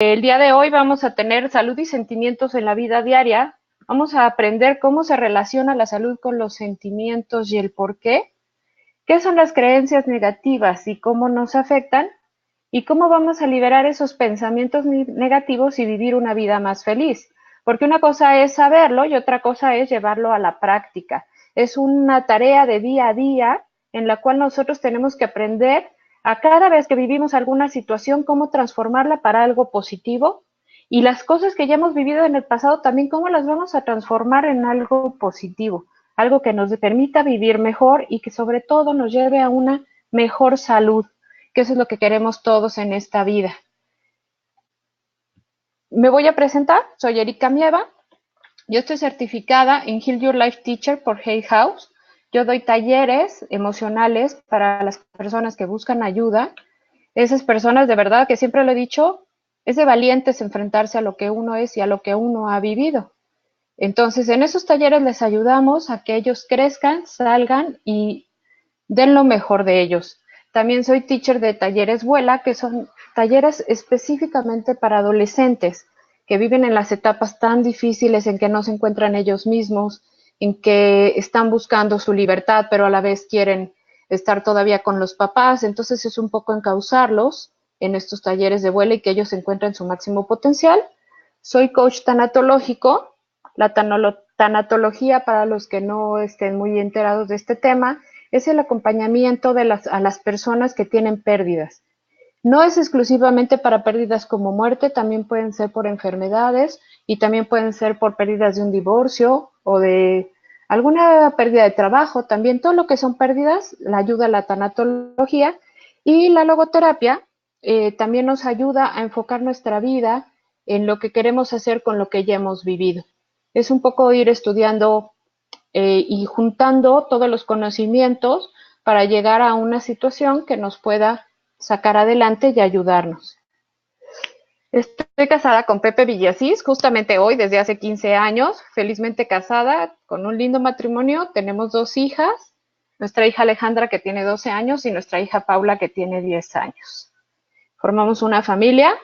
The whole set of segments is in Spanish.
El día de hoy vamos a tener salud y sentimientos en la vida diaria. Vamos a aprender cómo se relaciona la salud con los sentimientos y el por qué son las creencias negativas y cómo nos afectan, y cómo vamos a liberar esos pensamientos negativos y vivir una vida más feliz. Porque una cosa es saberlo y otra cosa es llevarlo a la práctica. Es una tarea de día a día en la cual nosotros tenemos que aprender a cada vez que vivimos alguna situación, cómo transformarla para algo positivo, y las cosas que ya hemos vivido en el pasado también cómo las vamos a transformar en algo positivo, algo que nos permita vivir mejor y que sobre todo nos lleve a una mejor salud, que eso es lo que queremos todos en esta vida. Me voy a presentar, soy Erika Mieva, yo estoy certificada en Heal Your Life Teacher por Hay House. Yo doy talleres emocionales para las personas que buscan ayuda. Esas personas, de verdad, que siempre lo he dicho, es de valientes enfrentarse a lo que uno es y a lo que uno ha vivido. Entonces, en esos talleres les ayudamos a que ellos crezcan, salgan y den lo mejor de ellos. También soy teacher de talleres Vuela, que son talleres específicamente para adolescentes que viven en las etapas tan difíciles en que no se encuentran ellos mismos, en que están buscando su libertad, pero a la vez quieren estar todavía con los papás. Entonces es un poco encauzarlos en estos talleres de Vuela y que ellos encuentren su máximo potencial. Soy coach tanatológico. La tanatología, para los que no estén muy enterados de este tema, es el acompañamiento a las personas que tienen pérdidas. No es exclusivamente para pérdidas como muerte, también pueden ser por enfermedades y también pueden ser por pérdidas de un divorcio o de alguna pérdida de trabajo. También todo lo que son pérdidas, la ayuda a la tanatología, y la logoterapia también nos ayuda a enfocar nuestra vida en lo que queremos hacer con lo que ya hemos vivido. Es un poco ir estudiando y juntando todos los conocimientos para llegar a una situación que nos pueda sacar adelante y ayudarnos. Estoy casada con Pepe Villasís, justamente hoy, desde hace 15 años, felizmente casada, con un lindo matrimonio. Tenemos dos hijas, nuestra hija Alejandra, que tiene 12 años, y nuestra hija Paula, que tiene 10 años. Formamos una familia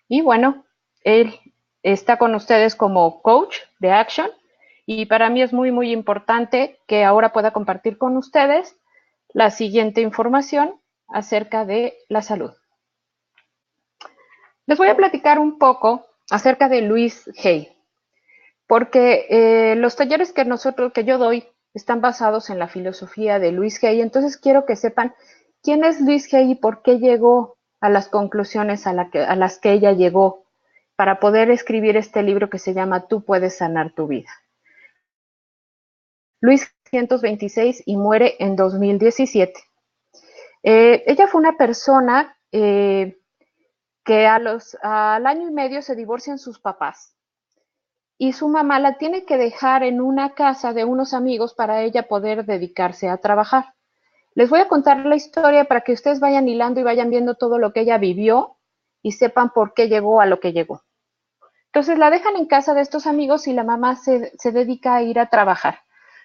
y bueno, él está con ustedes como coach de Action, y para mí es muy, muy importante que ahora pueda compartir con ustedes la siguiente información acerca de la salud. Les voy a platicar un poco acerca de Louise Hay, porque los talleres que yo doy están basados en la filosofía de Louise Hay. Entonces quiero que sepan quién es Louise Hay y por qué llegó a las conclusiones a las que ella llegó para poder escribir este libro que se llama Tú puedes sanar tu vida. Louise 1926 y muere en 2017. Ella fue una persona que al año y medio se divorcian sus papás y su mamá la tiene que dejar en una casa de unos amigos para ella poder dedicarse a trabajar. Les voy a contar la historia para que ustedes vayan hilando y vayan viendo todo lo que ella vivió y sepan por qué llegó a lo que llegó. Entonces la dejan en casa de estos amigos y la mamá se dedica a ir a trabajar.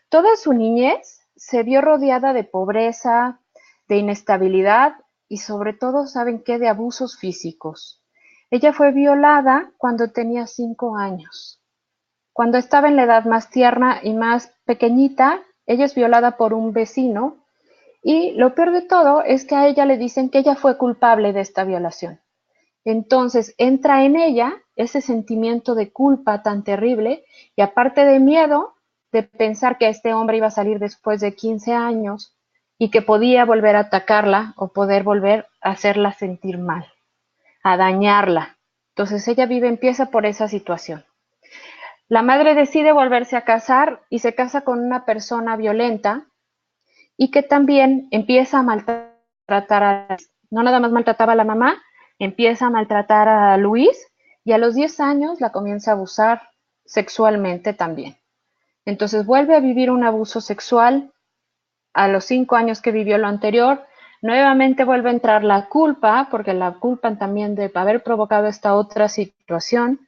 Toda su niñez se vio rodeada de pobreza, de inestabilidad y sobre todo, ¿saben qué?, de abusos físicos. Ella fue violada cuando tenía 5 años. Cuando estaba en la edad más tierna y más pequeñita, ella es violada por un vecino, y lo peor de todo es que a ella le dicen que ella fue culpable de esta violación. Entonces entra en ella ese sentimiento de culpa tan terrible, y aparte de miedo de pensar que este hombre iba a salir después de 15 años y que podía volver a atacarla o poder volver a hacerla sentir mal, a dañarla. Entonces ella empieza por esa situación. La madre decide volverse a casar y se casa con una persona violenta y que también empieza a maltratar no nada más maltrataba a la mamá, empieza a maltratar a Luis, y a los 10 años la comienza a abusar sexualmente también. Entonces vuelve a vivir un abuso sexual. A los 5 años que vivió lo anterior, nuevamente vuelve a entrar la culpa, porque la culpan también de haber provocado esta otra situación.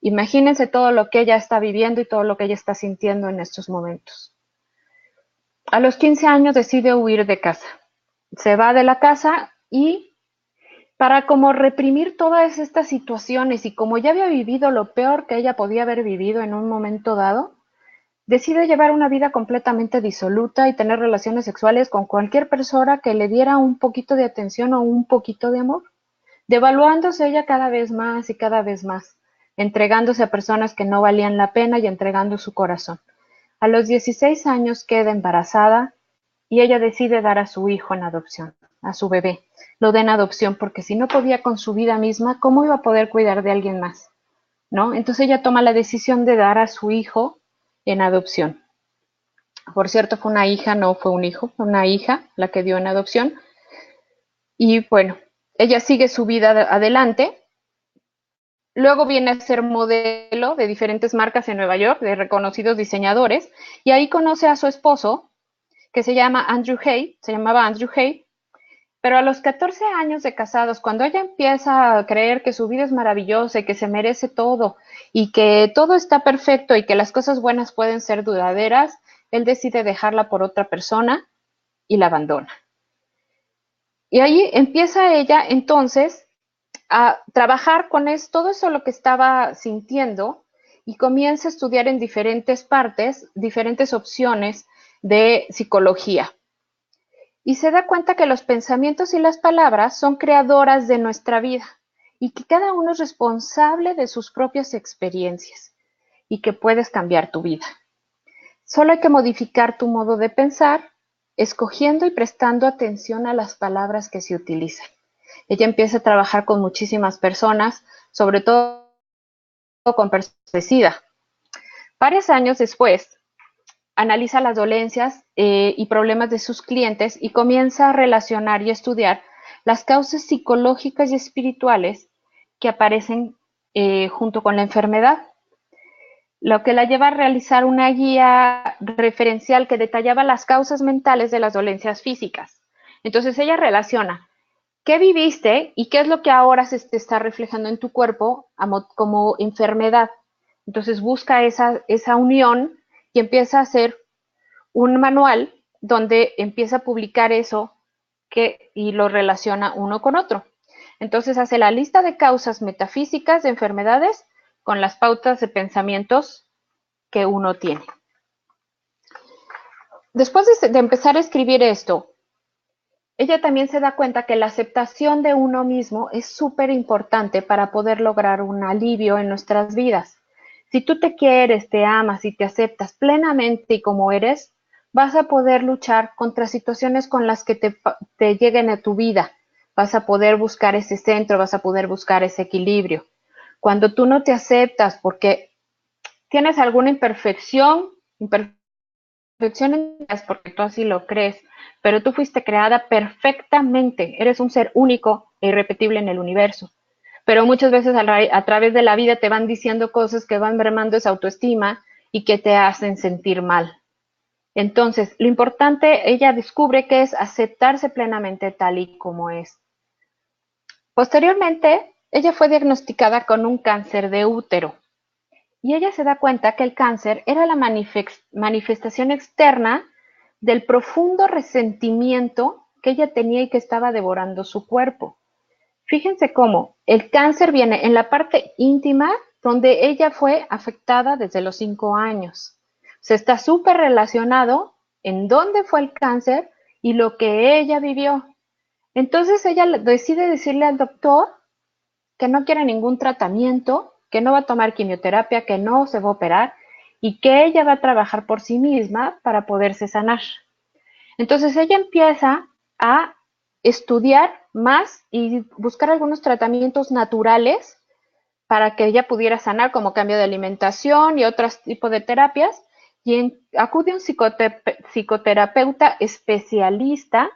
Imagínense todo lo que ella está viviendo y todo lo que ella está sintiendo en estos momentos. A los 15 años decide huir de casa. Se va de la casa y para como reprimir todas estas situaciones y como ya había vivido lo peor que ella podía haber vivido en un momento dado, decide llevar una vida completamente disoluta y tener relaciones sexuales con cualquier persona que le diera un poquito de atención o un poquito de amor, devaluándose ella cada vez más y cada vez más, entregándose a personas que no valían la pena y entregando su corazón. A los 16 años queda embarazada y ella decide dar a su hijo en adopción, a su bebé. Lo da en adopción porque si no podía con su vida misma, ¿cómo iba a poder cuidar de alguien más? ¿No? Entonces ella toma la decisión de dar a su hijo en adopción. Por cierto, fue una hija, no fue un hijo, fue una hija la que dio en adopción. Y bueno, ella sigue su vida adelante. Luego viene a ser modelo de diferentes marcas en Nueva York, de reconocidos diseñadores, y ahí conoce a su esposo, que se llama Andrew Hay, se llamaba Andrew Hay, pero a los 14 años de casados, cuando ella empieza a creer que su vida es maravillosa y que se merece todo y que todo está perfecto y que las cosas buenas pueden ser duraderas, él decide dejarla por otra persona y la abandona. Y ahí empieza ella entonces a trabajar con todo eso lo que estaba sintiendo y comienza a estudiar en diferentes partes, diferentes opciones de psicología. Y se da cuenta que los pensamientos y las palabras son creadoras de nuestra vida y que cada uno es responsable de sus propias experiencias y que puedes cambiar tu vida. Solo hay que modificar tu modo de pensar, escogiendo y prestando atención a las palabras que se utilizan. Ella empieza a trabajar con muchísimas personas, sobre todo con personas de SIDA. Varios años después, analiza las dolencias y problemas de sus clientes y comienza a relacionar y estudiar las causas psicológicas y espirituales que aparecen junto con la enfermedad, lo que la lleva a realizar una guía referencial que detallaba las causas mentales de las dolencias físicas. Entonces ella relaciona qué viviste y qué es lo que ahora se te está reflejando en tu cuerpo como enfermedad. Entonces busca esa unión y empieza a hacer un manual donde empieza a publicar eso y lo relaciona uno con otro. Entonces hace la lista de causas metafísicas de enfermedades con las pautas de pensamientos que uno tiene. Después de empezar a escribir esto, ella también se da cuenta que la aceptación de uno mismo es súper importante para poder lograr un alivio en nuestras vidas. Si tú te quieres, te amas y te aceptas plenamente y como eres, vas a poder luchar contra situaciones con las que te lleguen a tu vida. Vas a poder buscar ese centro, vas a poder buscar ese equilibrio. Cuando tú no te aceptas porque tienes alguna imperfección es porque tú así lo crees, pero tú fuiste creada perfectamente, eres un ser único e irrepetible en el universo. Pero muchas veces a través de la vida te van diciendo cosas que van mermando esa autoestima y que te hacen sentir mal. Entonces, lo importante, ella descubre que es aceptarse plenamente tal y como es. Posteriormente, ella fue diagnosticada con un cáncer de útero y ella se da cuenta que el cáncer era la manifestación externa del profundo resentimiento que ella tenía y que estaba devorando su cuerpo. Fíjense cómo el cáncer viene en la parte íntima donde ella fue afectada desde los 5 años. Se está súper relacionado en dónde fue el cáncer y lo que ella vivió. Entonces ella decide decirle al doctor que no quiere ningún tratamiento, que no va a tomar quimioterapia, que no se va a operar y que ella va a trabajar por sí misma para poderse sanar. Entonces ella empieza a estudiar más y buscar algunos tratamientos naturales para que ella pudiera sanar, como cambio de alimentación y otros tipos de terapias, y acude a un psicoterapeuta especialista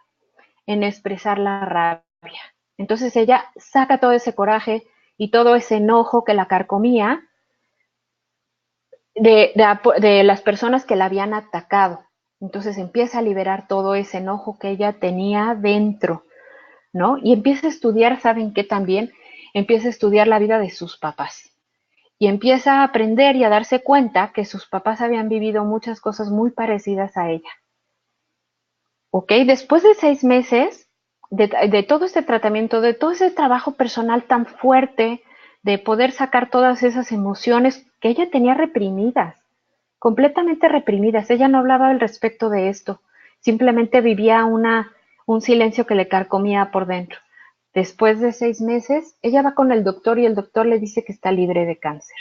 en expresar la rabia. Entonces ella saca todo ese coraje y todo ese enojo que la carcomía de las personas que la habían atacado. Entonces empieza a liberar todo ese enojo que ella tenía dentro, ¿no? Y empieza a estudiar, ¿saben qué también? Empieza a estudiar la vida de sus papás. Y empieza a aprender y a darse cuenta que sus papás habían vivido muchas cosas muy parecidas a ella. ¿Ok? Después de 6 meses, de todo este tratamiento, de todo ese trabajo personal tan fuerte, de poder sacar todas esas emociones que ella tenía reprimidas, completamente reprimidas. Ella no hablaba al respecto de esto, simplemente vivía un silencio que le carcomía por dentro. Después de 6 meses, ella va con el doctor y el doctor le dice que está libre de cáncer.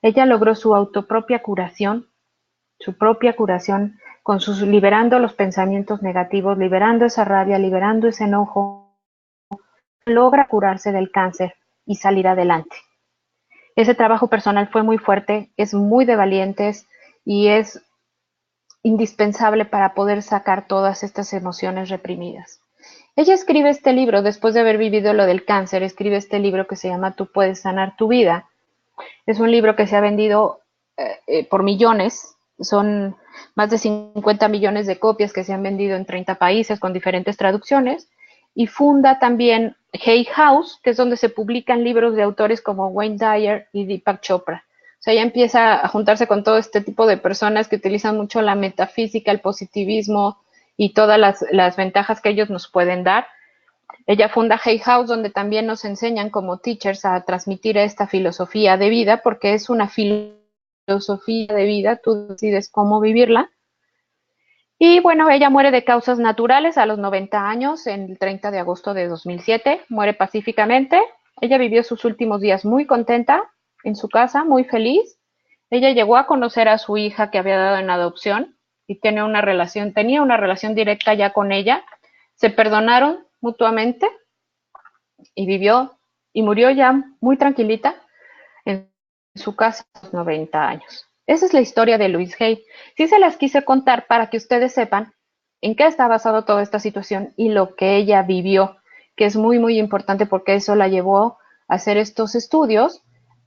Ella logró su propia curación, con sus liberando los pensamientos negativos, liberando esa rabia, liberando ese enojo, logra curarse del cáncer y salir adelante. Ese trabajo personal fue muy fuerte, es muy de valientes y es indispensable para poder sacar todas estas emociones reprimidas. Ella escribe este libro, después de haber vivido lo del cáncer, escribe este libro que se llama Tú puedes sanar tu vida. Es un libro que se ha vendido por millones, son más de 50 millones de copias que se han vendido en 30 países con diferentes traducciones, y funda también Hay House, que es donde se publican libros de autores como Wayne Dyer y Deepak Chopra. O sea, ella empieza a juntarse con todo este tipo de personas que utilizan mucho la metafísica, el positivismo y todas las ventajas que ellos nos pueden dar. Ella funda Hay House, donde también nos enseñan como teachers a transmitir esta filosofía de vida, porque es una filosofía de vida, tú decides cómo vivirla. Y bueno, ella muere de causas naturales a los 90 años, el 30 de agosto de 2007, muere pacíficamente. Ella vivió sus últimos días muy contenta en su casa, muy feliz. Ella llegó a conocer a su hija que había dado en adopción y tenía una relación directa ya con ella. Se perdonaron mutuamente y vivió y murió ya muy tranquilita en su casa a los 90 años. Esa es la historia de Louise Hay. Sí se las quise contar para que ustedes sepan en qué está basado toda esta situación y lo que ella vivió, que es muy, muy importante porque eso la llevó a hacer estos estudios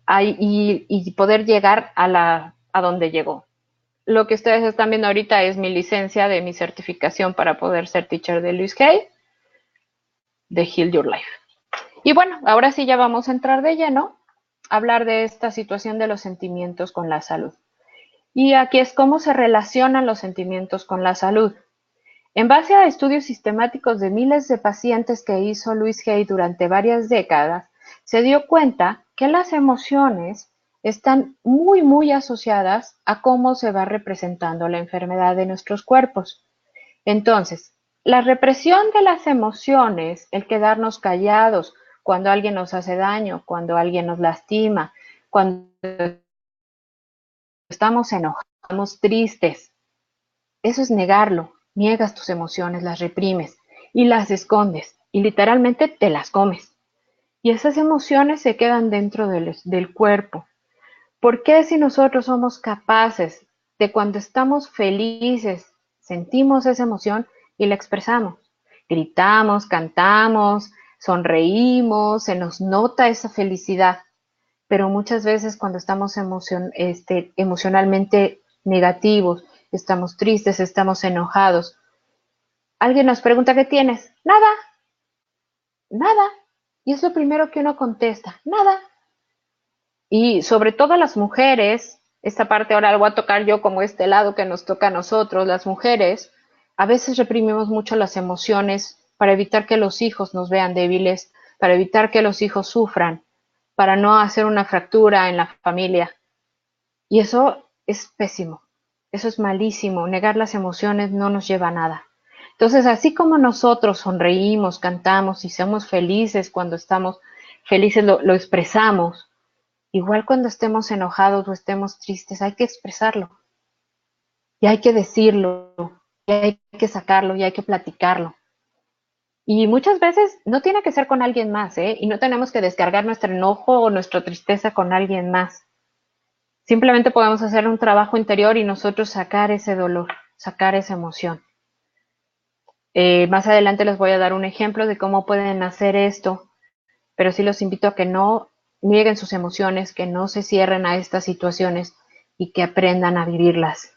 y poder llegar a donde llegó. Lo que ustedes están viendo ahorita es mi licencia de mi certificación para poder ser teacher de Louise Hay, de Heal Your Life. Y bueno, ahora sí ya vamos a entrar de lleno a hablar de esta situación de los sentimientos con la salud. Y aquí es cómo se relacionan los sentimientos con la salud. En base a estudios sistemáticos de miles de pacientes que hizo Louise Hay durante varias décadas, se dio cuenta que las emociones están muy, muy asociadas a cómo se va representando la enfermedad de nuestros cuerpos. Entonces, la represión de las emociones, el quedarnos callados cuando alguien nos hace daño, cuando alguien nos lastima, cuando estamos enojados, estamos tristes, eso es negarlo. Niegas tus emociones, las reprimes y las escondes y literalmente te las comes. Y esas emociones se quedan dentro del cuerpo. ¿Por qué si nosotros somos capaces de cuando estamos felices, sentimos esa emoción y la expresamos? Gritamos, cantamos, sonreímos, se nos nota esa felicidad, pero muchas veces cuando estamos emocionalmente negativos, estamos tristes, estamos enojados, alguien nos pregunta ¿qué tienes? Nada, nada. Y es lo primero que uno contesta, nada. Y sobre todo las mujeres, esta parte ahora la voy a tocar yo como este lado que nos toca a nosotros, las mujeres, a veces reprimimos mucho las emociones para evitar que los hijos nos vean débiles, para evitar que los hijos sufran, para no hacer una fractura en la familia. Y eso es pésimo, eso es malísimo, negar las emociones no nos lleva a nada. Entonces, así como nosotros sonreímos, cantamos y somos felices cuando estamos felices, lo expresamos, igual cuando estemos enojados o estemos tristes, hay que expresarlo y hay que decirlo, y hay que sacarlo y hay que platicarlo. Y muchas veces no tiene que ser con alguien más, ¿eh? Y no tenemos que descargar nuestro enojo o nuestra tristeza con alguien más. Simplemente podemos hacer un trabajo interior y nosotros sacar ese dolor, sacar esa emoción. Más adelante les voy a dar un ejemplo de cómo pueden hacer esto, pero sí los invito a que no nieguen sus emociones, que no se cierren a estas situaciones y que aprendan a vivirlas.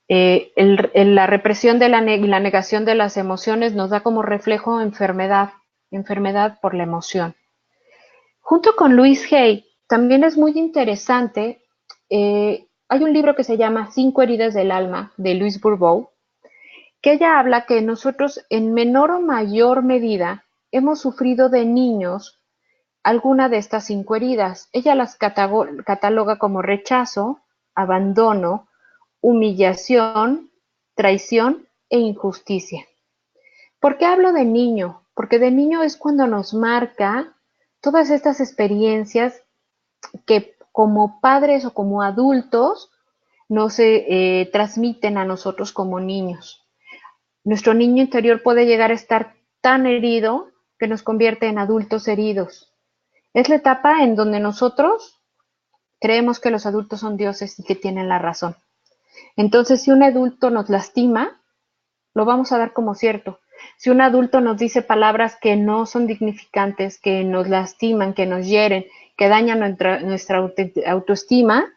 La represión y la negación de las emociones nos da como reflejo enfermedad, enfermedad por la emoción. Junto con Louise Hay, también es muy interesante, hay un libro que se llama Cinco heridas del alma, de Louise Bourbeau, que ella habla que nosotros en menor o mayor medida hemos sufrido de niños alguna de estas 5 heridas. Ella las cataloga como rechazo, abandono, humillación, traición e injusticia. ¿Por qué hablo de niño? Porque de niño es cuando nos marca todas estas experiencias que como padres o como adultos nos transmiten a nosotros como niños. Nuestro niño interior puede llegar a estar tan herido que nos convierte en adultos heridos. Es la etapa en donde nosotros creemos que los adultos son dioses y que tienen la razón. Entonces, si un adulto nos lastima, lo vamos a dar como cierto. Si un adulto nos dice palabras que no son dignificantes, que nos lastiman, que nos hieren, que dañan nuestra autoestima,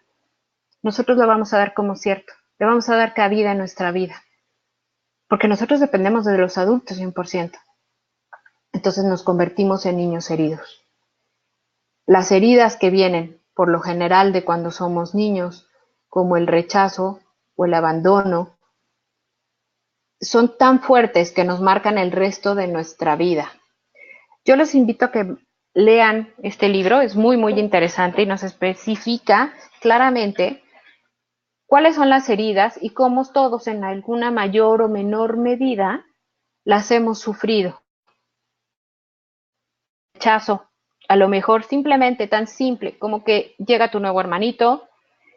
nosotros lo vamos a dar como cierto. Le vamos a dar cabida en nuestra vida. Porque nosotros dependemos de los adultos 100%. Entonces nos convertimos en niños heridos. Las heridas que vienen, por lo general, de cuando somos niños, como el rechazo o el abandono, son tan fuertes que nos marcan el resto de nuestra vida. Yo los invito a que lean este libro, es muy, muy interesante y nos especifica claramente cuáles son las heridas y cómo todos en alguna mayor o menor medida las hemos sufrido. Rechazo, a lo mejor simplemente tan simple como que llega tu nuevo hermanito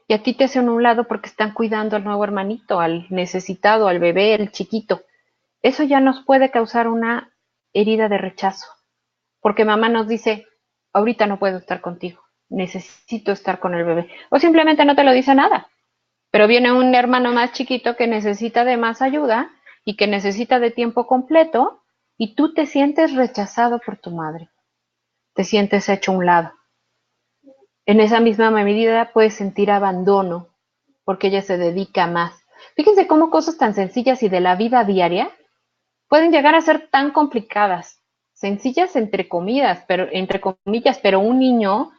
y a ti te hacen un lado porque están cuidando al nuevo hermanito, al necesitado, al bebé, el chiquito. Eso ya nos puede causar una herida de rechazo, porque mamá nos dice, ahorita no puedo estar contigo, necesito estar con el bebé. O simplemente no te lo dice nada, pero viene un hermano más chiquito que necesita de más ayuda y que necesita de tiempo completo y tú te sientes rechazado por tu madre, te sientes hecho a un lado. En esa misma medida puedes sentir abandono porque ella se dedica más. Fíjense cómo cosas tan sencillas y de la vida diaria pueden llegar a ser tan complicadas, sencillas entre comillas, pero un niño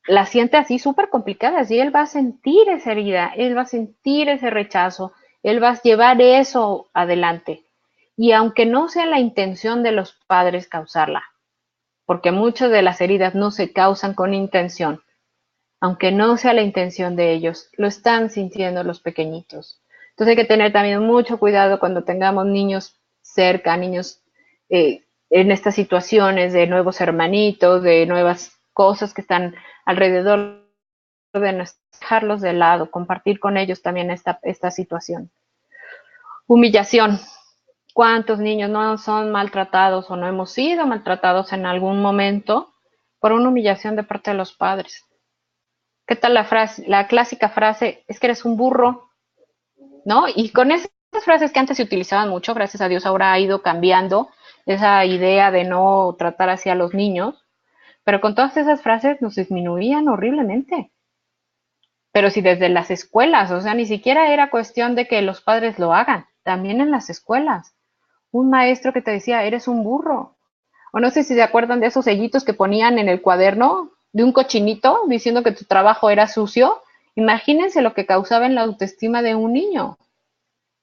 la siente así súper complicadas y él va a sentir esa herida, él va a sentir ese rechazo, él va a llevar eso adelante. Y aunque no sea la intención de los padres causarla, porque muchas de las heridas no se causan con intención, aunque no sea la intención de ellos, lo están sintiendo los pequeñitos. Entonces hay que tener también mucho cuidado cuando tengamos niños cerca, niños en estas situaciones de nuevos hermanitos, de nuevas cosas que están alrededor de dejarlos de lado, compartir con ellos también esta situación. Humillación. ¿Cuántos niños no son maltratados o no hemos sido maltratados en algún momento por una humillación de parte de los padres? ¿Qué tal la clásica frase, es que eres un burro? ¿No? Y con esas frases que antes se utilizaban mucho, gracias a Dios ahora ha ido cambiando esa idea de no tratar así a los niños, pero con todas esas frases nos disminuían horriblemente. Pero si desde las escuelas, o sea, ni siquiera era cuestión de que los padres lo hagan, también en las escuelas. Un maestro que te decía, eres un burro. O no sé si se acuerdan de esos sellitos que ponían en el cuaderno de un cochinito diciendo que tu trabajo era sucio. Imagínense lo que causaba en la autoestima de un niño.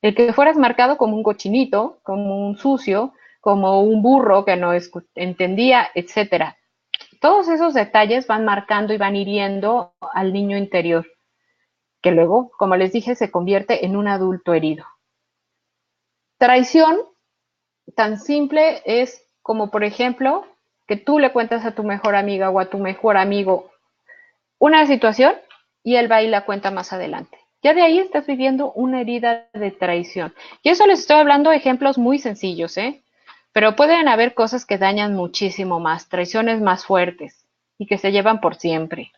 El que fueras marcado como un cochinito, como un sucio, como un burro que no entendía, etcétera. Todos esos detalles van marcando y van hiriendo al niño interior, que luego, como les dije, se convierte en un adulto herido. Traición, tan simple es como, por ejemplo, que tú le cuentas a tu mejor amiga o a tu mejor amigo una situación y él va y la cuenta más adelante. Ya de ahí estás viviendo una herida de traición. Y eso les estoy hablando de ejemplos muy sencillos, ¿eh? Pero pueden haber cosas que dañan muchísimo más, traiciones más fuertes y que se llevan por siempre.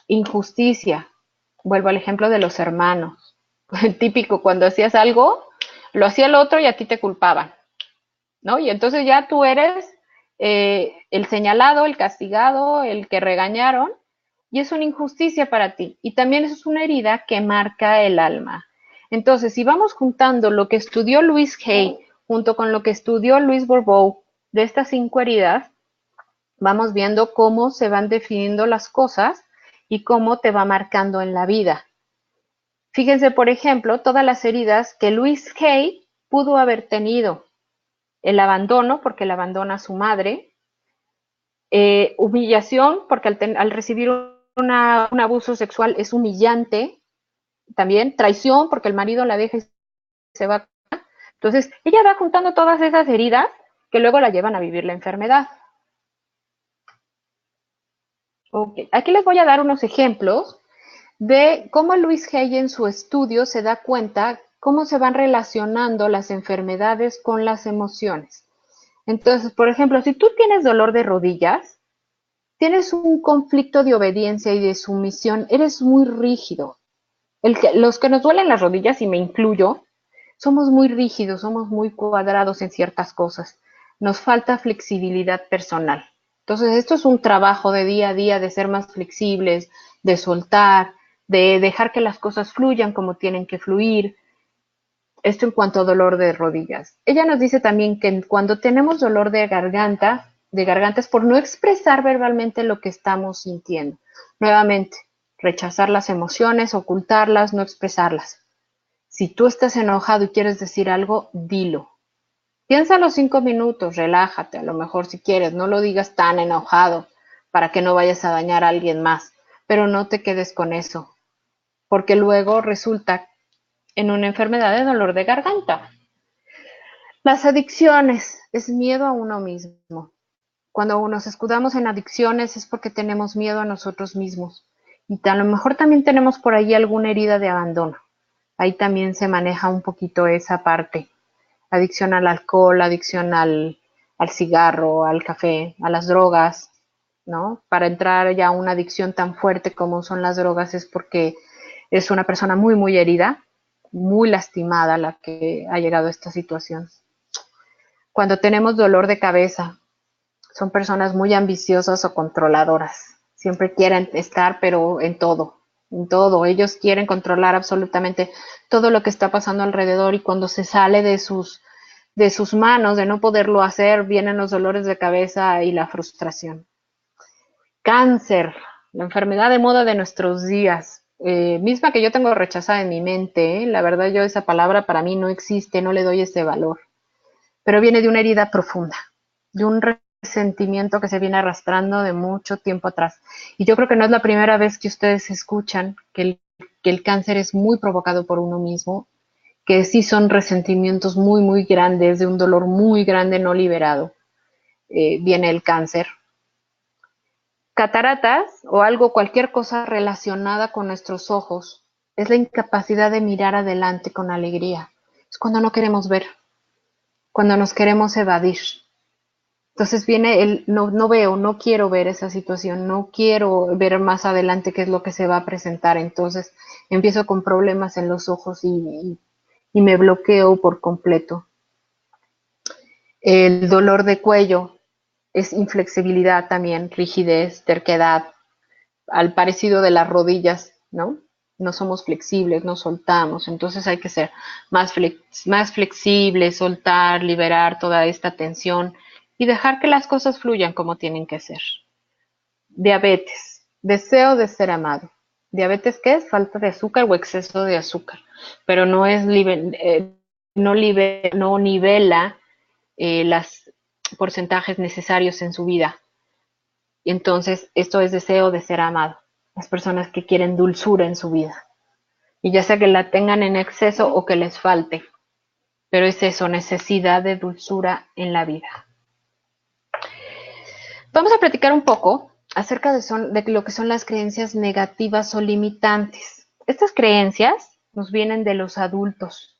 Injusticia. Vuelvo al ejemplo de los hermanos. El típico, cuando hacías algo, lo hacía el otro y a ti te culpaban, ¿no? Y entonces ya tú eres el señalado, el castigado, el que regañaron, y es una injusticia para ti. Y también eso es una herida que marca el alma. Entonces, si vamos juntando lo que estudió Louise Hay junto con lo que estudió Luis Bourbeau de estas 5 heridas, vamos viendo cómo se van definiendo las cosas y cómo te va marcando en la vida. Fíjense, por ejemplo, todas las heridas que Louise Hay pudo haber tenido. El abandono, porque él abandona a su madre. Humillación, porque al recibir un abuso sexual es humillante. También traición, porque el marido la deja y se va. Entonces, ella va juntando todas esas heridas que luego la llevan a vivir la enfermedad. Okay. Aquí les voy a dar unos ejemplos de cómo Louise Hay en su estudio se da cuenta cómo se van relacionando las enfermedades con las emociones. Entonces, por ejemplo, si tú tienes dolor de rodillas, tienes un conflicto de obediencia y de sumisión, eres muy rígido. Los que nos duelen las rodillas, y me incluyo, somos muy rígidos, somos muy cuadrados en ciertas cosas. Nos falta flexibilidad personal. Entonces, esto es un trabajo de día a día de ser más flexibles, de soltar, de dejar que las cosas fluyan como tienen que fluir. Esto en cuanto a dolor de rodillas. Ella nos dice también que cuando tenemos dolor de garganta es por no expresar verbalmente lo que estamos sintiendo. Nuevamente, rechazar las emociones, ocultarlas, no expresarlas. Si tú estás enojado y quieres decir algo, dilo. Piénsalo 5 minutos, relájate, a lo mejor si quieres, no lo digas tan enojado para que no vayas a dañar a alguien más, pero no te quedes con eso, porque luego resulta en una enfermedad de dolor de garganta. Las adicciones es miedo a uno mismo. Cuando nos escudamos en adicciones es porque tenemos miedo a nosotros mismos. Y a lo mejor también tenemos por ahí alguna herida de abandono. Ahí también se maneja un poquito esa parte. Adicción al alcohol, adicción al cigarro, al café, a las drogas, ¿no? Para entrar ya a una adicción tan fuerte como son las drogas es porque es una persona muy, muy herida, muy lastimada la que ha llegado a esta situación. Cuando tenemos dolor de cabeza, son personas muy ambiciosas o controladoras. Siempre quieren estar, pero en todo, en todo. Ellos quieren controlar absolutamente todo lo que está pasando alrededor y cuando se sale de sus manos, de no poderlo hacer, vienen los dolores de cabeza y la frustración. Cáncer, la enfermedad de moda de nuestros días, misma que yo tengo rechazada en mi mente, la verdad yo esa palabra para mí no existe, no le doy ese valor, pero viene de una herida profunda, de un resentimiento que se viene arrastrando de mucho tiempo atrás. Y yo creo que no es la primera vez que ustedes escuchan que el cáncer es muy provocado por uno mismo, que sí son resentimientos muy, muy grandes, de un dolor muy grande no liberado. Viene el cáncer. Cataratas o algo, cualquier cosa relacionada con nuestros ojos, es la incapacidad de mirar adelante con alegría. Es cuando no queremos ver, cuando nos queremos evadir. Entonces viene el no, no veo, no quiero ver esa situación, no quiero ver más adelante qué es lo que se va a presentar. Entonces empiezo con problemas en los ojos y me bloqueo por completo. El dolor de cuello es inflexibilidad también, rigidez, terquedad, al parecido de las rodillas, ¿no? No somos flexibles, no soltamos, entonces hay que ser más flexibles, soltar, liberar toda esta tensión y dejar que las cosas fluyan como tienen que ser. Diabetes, deseo de ser amado. ¿Diabetes qué es? Falta de azúcar o exceso de azúcar, pero no es no nivela los porcentajes necesarios en su vida. Entonces, esto es deseo de ser amado. Las personas que quieren dulzura en su vida. Y ya sea que la tengan en exceso o que les falte. Pero es eso, necesidad de dulzura en la vida. Vamos a platicar un poco acerca de lo que son las creencias negativas o limitantes. Estas creencias nos vienen de los adultos,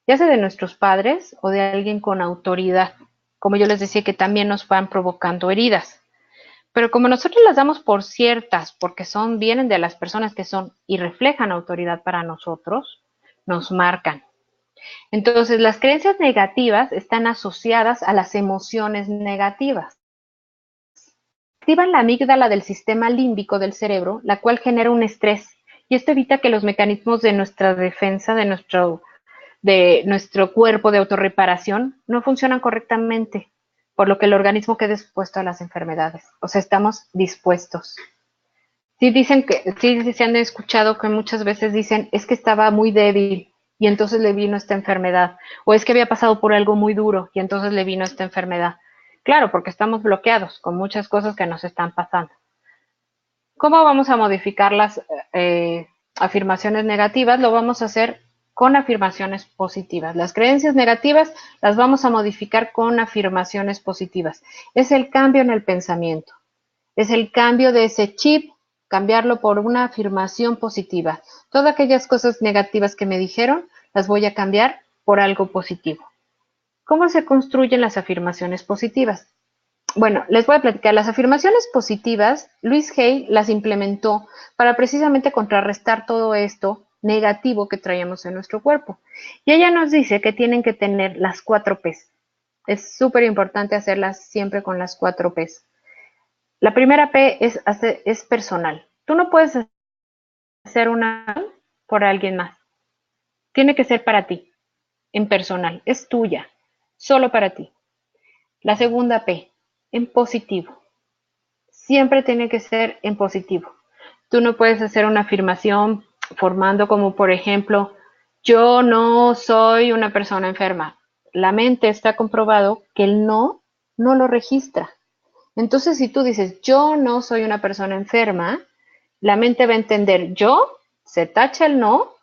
ya sea de nuestros padres o de alguien con autoridad. Como yo les decía, que también nos van provocando heridas. Pero como nosotros las damos por ciertas, porque vienen de las personas que son y reflejan autoridad para nosotros, nos marcan. Entonces, las creencias negativas están asociadas a las emociones negativas. Activan la amígdala del sistema límbico del cerebro, la cual genera un estrés, y esto evita que los mecanismos de nuestra defensa, de nuestro cuerpo de autorreparación, no funcionan correctamente, por lo que el organismo queda expuesto a las enfermedades. O sea, estamos dispuestos. sí se han escuchado que muchas veces dicen, es que estaba muy débil y entonces le vino esta enfermedad, o es que había pasado por algo muy duro y entonces le vino esta enfermedad. Claro, porque estamos bloqueados con muchas cosas que nos están pasando. ¿Cómo vamos a modificar las afirmaciones negativas? Lo vamos a hacer con afirmaciones positivas. Las creencias negativas las vamos a modificar con afirmaciones positivas. Es el cambio en el pensamiento. Es el cambio de ese chip, cambiarlo por una afirmación positiva. Todas aquellas cosas negativas que me dijeron, las voy a cambiar por algo positivo. ¿Cómo se construyen las afirmaciones positivas? Bueno, les voy a platicar. Las afirmaciones positivas, Louise Hay las implementó para precisamente contrarrestar todo esto negativo que traíamos en nuestro cuerpo. Y ella nos dice que tienen que tener las 4 P's. Es súper importante hacerlas siempre con las 4 P's. La primera P es personal. Tú no puedes hacer una por alguien más. Tiene que ser para ti, en personal. Es tuya, solo para ti. La segunda P, en positivo. Siempre tiene que ser en positivo. Tú no puedes hacer una afirmación formando como, por ejemplo, yo no soy una persona enferma. La mente está comprobado que el no lo registra. Entonces, si tú dices, yo no soy una persona enferma, la mente va a entender, yo, se tacha el no,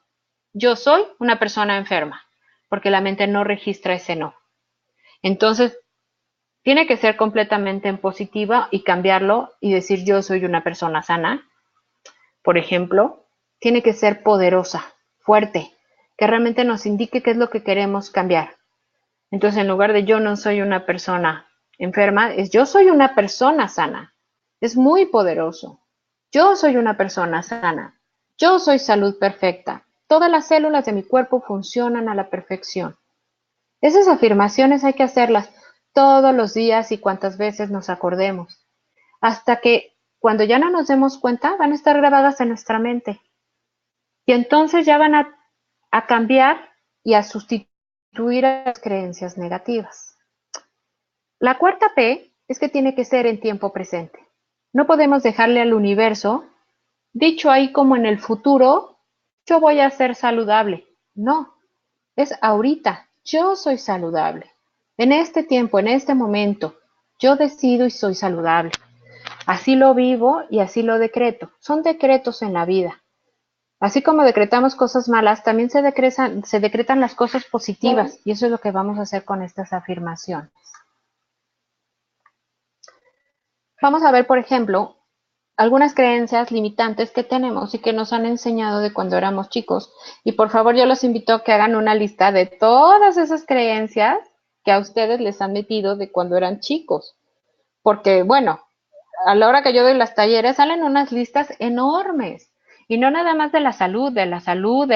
yo soy una persona enferma, porque la mente no registra ese no. Entonces, tiene que ser completamente en positiva y cambiarlo y decir yo soy una persona sana. Por ejemplo, tiene que ser poderosa, fuerte, que realmente nos indique qué es lo que queremos cambiar. Entonces, en lugar de yo no soy una persona enferma, es yo soy una persona sana. Es muy poderoso. Yo soy una persona sana. Yo soy salud perfecta. Todas las células de mi cuerpo funcionan a la perfección. Esas afirmaciones hay que hacerlas todos los días y cuantas veces nos acordemos, hasta que cuando ya no nos demos cuenta van a estar grabadas en nuestra mente y entonces ya van a cambiar y a sustituir a las creencias negativas. La cuarta P es que tiene que ser en tiempo presente. No podemos dejarle al universo, dicho ahí como en el futuro, yo voy a ser saludable. No, es ahorita, yo soy saludable. En este tiempo, en este momento, yo decido y soy saludable. Así lo vivo y así lo decreto. Son decretos en la vida. Así como decretamos cosas malas, también se decretan las cosas positivas y eso es lo que vamos a hacer con estas afirmaciones. Vamos a ver, por ejemplo, algunas creencias limitantes que tenemos y que nos han enseñado de cuando éramos chicos. Y por favor, yo los invito a que hagan una lista de todas esas creencias que a ustedes les han metido de cuando eran chicos. Porque, bueno, a la hora que yo doy las talleres salen unas listas enormes. Y no nada más de la salud, de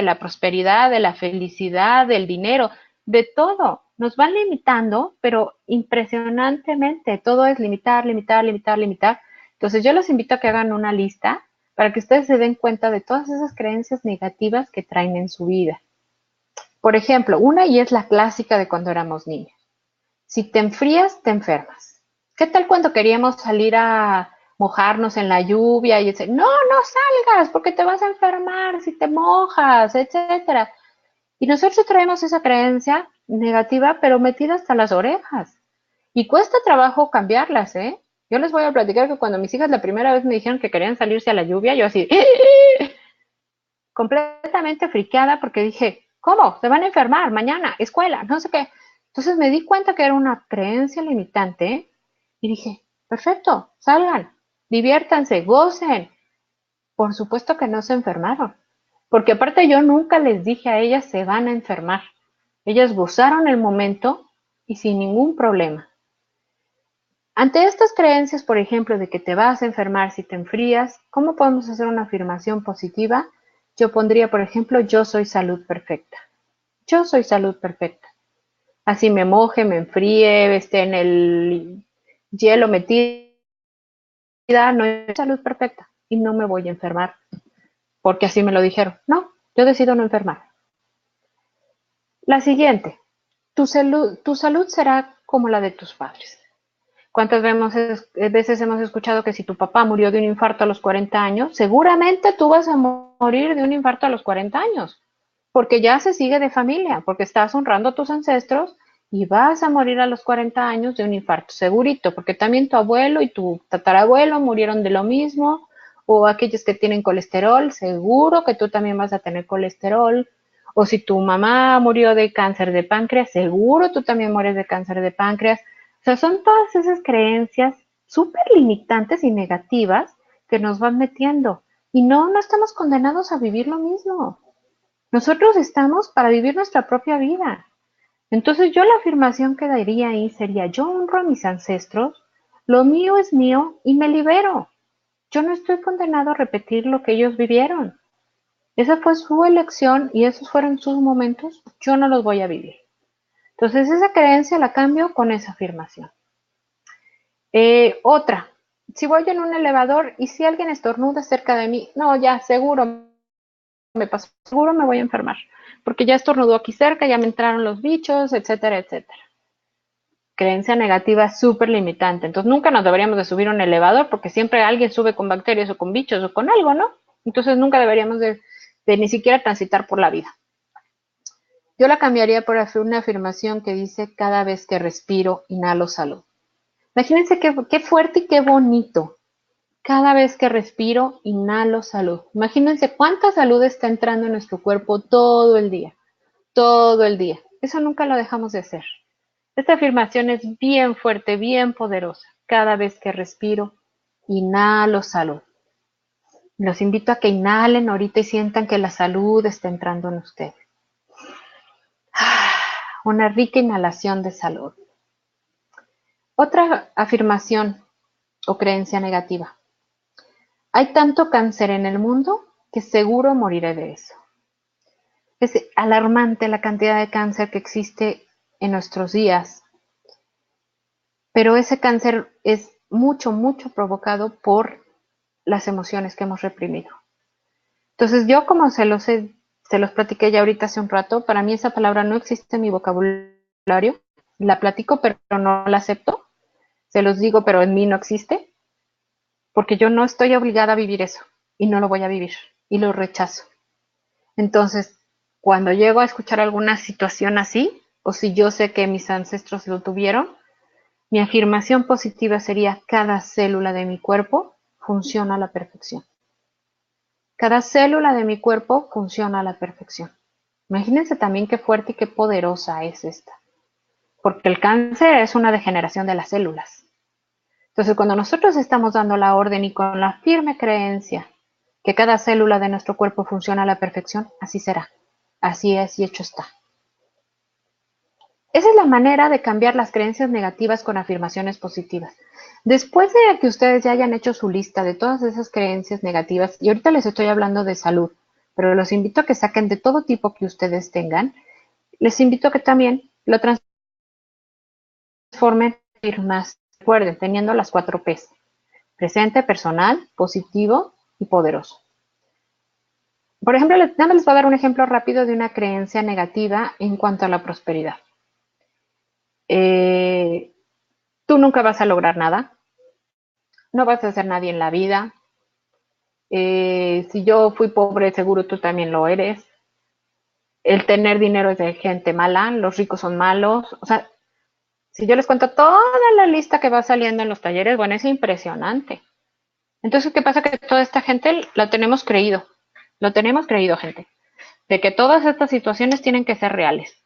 la prosperidad, de la felicidad, del dinero, de todo. Nos van limitando, pero impresionantemente. Todo es limitar, limitar, limitar, limitar. Entonces yo los invito a que hagan una lista para que ustedes se den cuenta de todas esas creencias negativas que traen en su vida. Por ejemplo, una y es la clásica de cuando éramos niños. Si te enfrías, te enfermas. ¿Qué tal cuando queríamos salir a mojarnos en la lluvia y decir, no, no salgas porque te vas a enfermar si te mojas, etcétera? Y nosotros traemos esa creencia negativa, pero metida hasta las orejas. Y cuesta trabajo cambiarlas, ¿eh? Yo les voy a platicar que cuando mis hijas la primera vez me dijeron que querían salirse a la lluvia, yo así, completamente friqueada porque dije, ¿cómo? Se van a enfermar mañana, escuela, no sé qué. Entonces me di cuenta que era una creencia limitante y dije, perfecto, salgan, diviértanse, gocen. Por supuesto que no se enfermaron, porque aparte yo nunca les dije a ellas se van a enfermar. Ellas gozaron el momento y sin ningún problema. Ante estas creencias, por ejemplo, de que te vas a enfermar si te enfrías, ¿cómo podemos hacer una afirmación positiva? Yo pondría, por ejemplo, yo soy salud perfecta. Yo soy salud perfecta. Así me moje, me enfríe, esté en el hielo metida, no hay salud perfecta y no me voy a enfermar porque así me lo dijeron. No, yo decido no enfermar. La siguiente, tu salud será como la de tus padres. ¿Cuántas veces hemos escuchado que si tu papá murió de un infarto a los 40 años, seguramente tú vas a morir de un infarto a los 40 años? Porque ya se sigue de familia, porque estás honrando a tus ancestros y vas a morir a los 40 años de un infarto, segurito, porque también tu abuelo y tu tatarabuelo murieron de lo mismo, o aquellos que tienen colesterol, seguro que tú también vas a tener colesterol, o si tu mamá murió de cáncer de páncreas, seguro tú también mueres de cáncer de páncreas. O sea, son todas esas creencias súper limitantes y negativas que nos van metiendo. Y no estamos condenados a vivir lo mismo. Nosotros estamos para vivir nuestra propia vida. Entonces yo la afirmación que daría ahí sería, yo honro a mis ancestros, lo mío es mío y me libero. Yo no estoy condenado a repetir lo que ellos vivieron. Esa fue su elección y esos fueron sus momentos, yo no los voy a vivir. Entonces esa creencia la cambio con esa afirmación. Otra, si voy en un elevador y si alguien estornuda cerca de mí, no, ya seguro me pasó, seguro me voy a enfermar, porque ya estornudó aquí cerca, ya me entraron los bichos, etcétera, etcétera. Creencia negativa súper limitante. Entonces nunca nos deberíamos de subir a un elevador porque siempre alguien sube con bacterias o con bichos o con algo, ¿no? Entonces nunca deberíamos de ni siquiera transitar por la vida. Yo la cambiaría por una afirmación que dice cada vez que respiro, inhalo salud. Imagínense qué fuerte y qué bonito. Cada vez que respiro, inhalo salud. Imagínense cuánta salud está entrando en nuestro cuerpo todo el día. Todo el día. Eso nunca lo dejamos de hacer. Esta afirmación es bien fuerte, bien poderosa. Cada vez que respiro, inhalo salud. Los invito a que inhalen ahorita y sientan que la salud está entrando en ustedes. Una rica inhalación de salud. Otra afirmación o creencia negativa. Hay tanto cáncer en el mundo que seguro moriré de eso. Es alarmante la cantidad de cáncer que existe en nuestros días, pero ese cáncer es mucho, mucho provocado por las emociones que hemos reprimido. Entonces yo como se los platiqué ya ahorita hace un rato, para mí esa palabra no existe en mi vocabulario, la platico pero no la acepto, se los digo pero en mí no existe, porque yo no estoy obligada a vivir eso y no lo voy a vivir y lo rechazo. Entonces, cuando llego a escuchar alguna situación así, o si yo sé que mis ancestros lo tuvieron, mi afirmación positiva sería cada célula de mi cuerpo funciona a la perfección. Cada célula de mi cuerpo funciona a la perfección. Imagínense también qué fuerte y qué poderosa es esta, porque el cáncer es una degeneración de las células. Entonces, cuando nosotros estamos dando la orden y con la firme creencia que cada célula de nuestro cuerpo funciona a la perfección, así será, así es y hecho está. Esa es la manera de cambiar las creencias negativas con afirmaciones positivas. Después de que ustedes ya hayan hecho su lista de todas esas creencias negativas, y ahorita les estoy hablando de salud, pero los invito a que saquen de todo tipo que ustedes tengan, les invito a que también lo transformen en más. Recuerden, teniendo las 4 P's: presente, personal, positivo y poderoso. Por ejemplo, nada más les voy a dar un ejemplo rápido de una creencia negativa en cuanto a la prosperidad. Tú nunca vas a lograr nada, no vas a ser nadie en la vida. Si yo fui pobre, seguro tú también lo eres. El tener dinero es de gente mala, los ricos son malos. O sea, si yo les cuento toda la lista que va saliendo en los talleres, bueno, es impresionante. Entonces, ¿qué pasa? Que toda esta gente lo tenemos creído, gente, de que todas estas situaciones tienen que ser reales.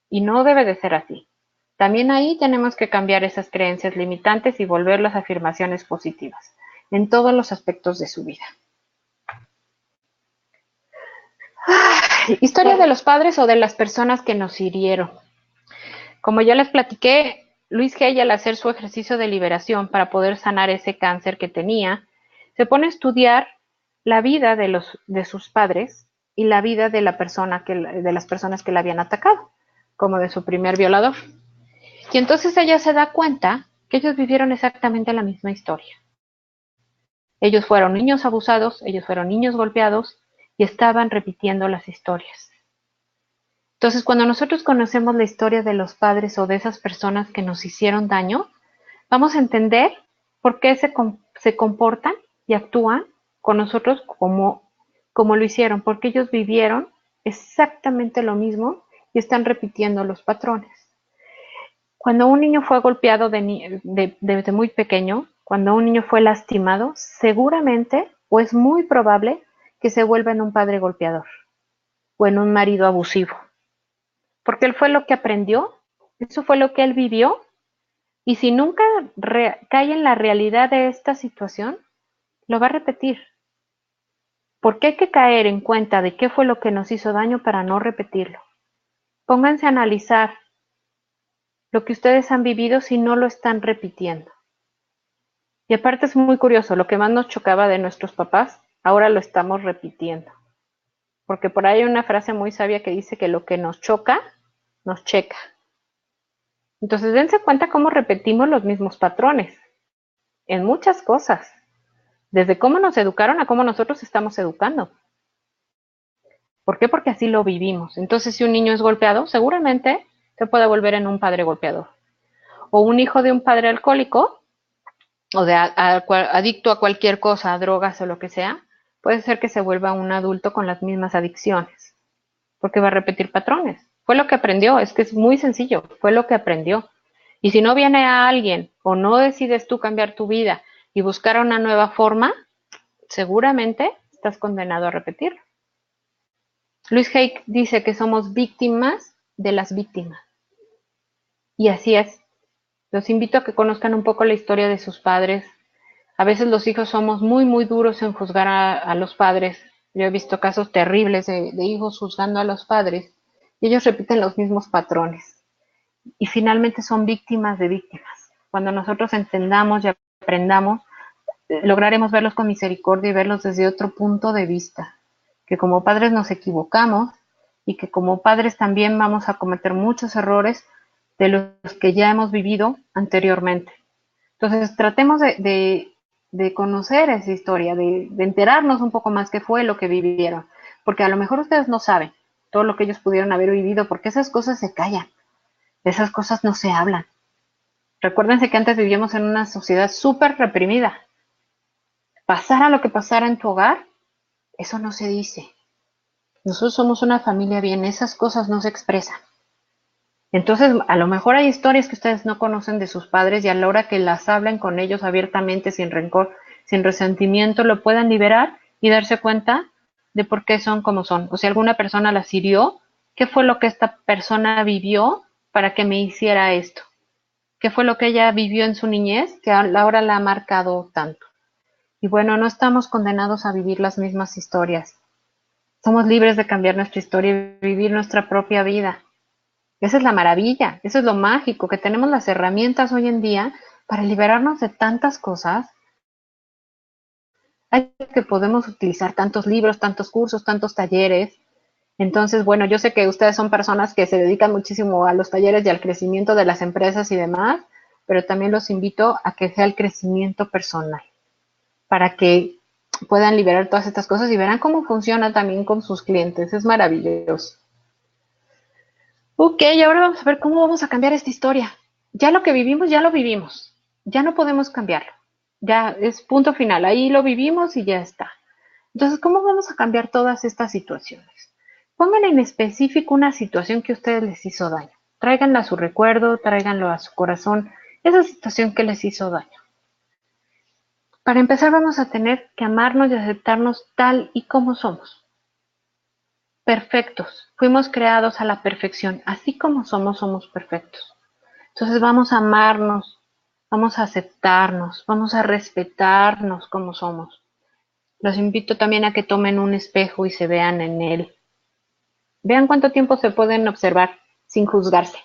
Y no debe de ser así. También ahí tenemos que cambiar esas creencias limitantes y volverlas afirmaciones positivas en todos los aspectos de su vida. Historia de los padres o de las personas que nos hirieron. Como ya les platiqué, Luis Hay, al hacer su ejercicio de liberación para poder sanar ese cáncer que tenía, se pone a estudiar la vida de sus padres y la vida de las personas que la habían atacado, como de su primer violador. Y entonces ella se da cuenta que ellos vivieron exactamente la misma historia. Ellos fueron niños abusados, ellos fueron niños golpeados y estaban repitiendo las historias. Entonces, cuando nosotros conocemos la historia de los padres o de esas personas que nos hicieron daño, Vamos a entender por qué se comportan y actúan con nosotros como lo hicieron, porque ellos vivieron exactamente lo mismo y están repitiendo los patrones. Cuando un niño fue golpeado desde muy pequeño, cuando un niño fue lastimado, seguramente o es muy probable que se vuelva en un padre golpeador o en un marido abusivo, porque él fue lo que aprendió, eso fue lo que él vivió, y si nunca cae en la realidad de esta situación, lo va a repetir. Porque hay que caer en cuenta de qué fue lo que nos hizo daño para no repetirlo. Pónganse a analizar lo que ustedes han vivido si no lo están repitiendo. Y aparte es muy curioso, lo que más nos chocaba de nuestros papás, ahora lo estamos repitiendo. Porque por ahí hay una frase muy sabia que dice que lo que nos choca, nos checa. Entonces dense cuenta cómo repetimos los mismos patrones en muchas cosas, desde cómo nos educaron a cómo nosotros estamos educando. ¿Por qué? Porque así lo vivimos. Entonces, si un niño es golpeado, seguramente se puede volver en un padre golpeador. O un hijo de un padre alcohólico, o de adicto a cualquier cosa, a drogas o lo que sea, puede ser que se vuelva un adulto con las mismas adicciones, porque va a repetir patrones. Fue lo que aprendió, es que es muy sencillo, fue lo que aprendió. Y si no viene a alguien o no decides tú cambiar tu vida y buscar una nueva forma, seguramente estás condenado a repetirlo. Luis Hay dice que somos víctimas de las víctimas. Y así es. Los invito a que conozcan un poco la historia de sus padres. A veces los hijos somos muy, muy duros en juzgar a los padres. Yo he visto casos terribles de hijos juzgando a los padres y ellos repiten los mismos patrones. Y finalmente son víctimas de víctimas. Cuando nosotros entendamos y aprendamos, lograremos verlos con misericordia y verlos desde otro punto de vista. Que como padres nos equivocamos y que como padres también vamos a cometer muchos errores de los que ya hemos vivido anteriormente. Entonces tratemos de conocer esa historia, de enterarnos un poco más qué fue lo que vivieron, porque a lo mejor ustedes no saben todo lo que ellos pudieron haber vivido, porque esas cosas se callan, esas cosas no se hablan. Recuérdense que antes vivíamos en una sociedad súper reprimida. Pasara lo que pasara en tu hogar, eso no se dice. Nosotros somos una familia bien, esas cosas no se expresan. Entonces, a lo mejor hay historias que ustedes no conocen de sus padres y a la hora que las hablen con ellos abiertamente, sin rencor, sin resentimiento, lo puedan liberar y darse cuenta de por qué son como son. O si alguna persona las hirió, ¿qué fue lo que esta persona vivió para que me hiciera esto? ¿Qué fue lo que ella vivió en su niñez que ahora la ha marcado tanto? Y bueno, no estamos condenados a vivir las mismas historias. Somos libres de cambiar nuestra historia y vivir nuestra propia vida. Esa es la maravilla, eso es lo mágico, que tenemos las herramientas hoy en día para liberarnos de tantas cosas. Hay que podemos utilizar tantos libros, tantos cursos, tantos talleres. Entonces, bueno, yo sé que ustedes son personas que se dedican muchísimo a los talleres y al crecimiento de las empresas y demás, pero también los invito a que sea el crecimiento personal, para que puedan liberar todas estas cosas y verán cómo funciona también con sus clientes. Es maravilloso. Ok, ahora vamos a ver cómo vamos a cambiar esta historia. Ya lo que vivimos, ya lo vivimos. Ya no podemos cambiarlo. Ya es punto final. Ahí lo vivimos y ya está. Entonces, ¿cómo vamos a cambiar todas estas situaciones? Pongan en específico una situación que a ustedes les hizo daño. Tráiganla a su recuerdo, tráiganlo a su corazón, esa situación que les hizo daño. Para empezar, vamos a tener que amarnos y aceptarnos tal y como somos. Perfectos. Fuimos creados a la perfección. Así como somos, somos perfectos. Entonces vamos a amarnos, vamos a aceptarnos, vamos a respetarnos como somos. Los invito también a que tomen un espejo y se vean en él. Vean cuánto tiempo se pueden observar sin juzgarse.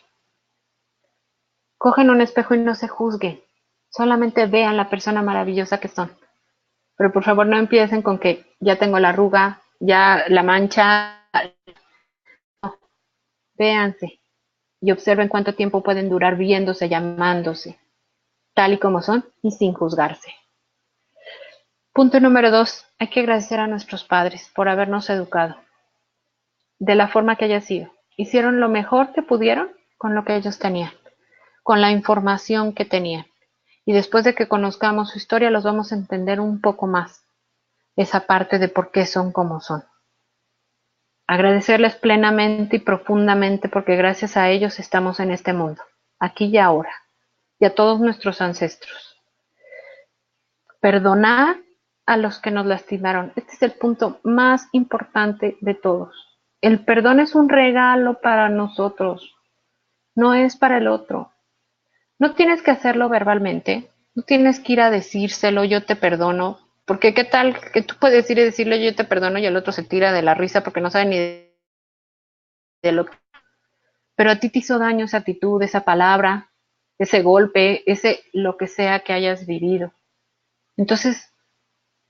Cogen un espejo y no se juzguen. Solamente vean la persona maravillosa que son. Pero por favor no empiecen con que ya tengo la arruga, ya la mancha. No, véanse y observen cuánto tiempo pueden durar viéndose, llamándose, tal y como son y sin juzgarse. Punto número 2. Hay que agradecer a nuestros padres por habernos educado de la forma que haya sido. Hicieron lo mejor que pudieron con lo que ellos tenían, con la información que tenían. Y después de que conozcamos su historia, los vamos a entender un poco más, esa parte de por qué son como son. Agradecerles plenamente y profundamente porque gracias a ellos estamos en este mundo, aquí y ahora, y a todos nuestros ancestros. Perdonar a los que nos lastimaron. Este es el punto más importante de todos. El perdón es un regalo para nosotros, no es para el otro. No tienes que hacerlo verbalmente, no tienes que ir a decírselo, yo te perdono, porque qué tal que tú puedes ir y decirle yo te perdono y el otro se tira de la risa porque no sabe ni de lo que... Pero a ti te hizo daño esa actitud, esa palabra, ese golpe, ese lo que sea que hayas vivido. Entonces,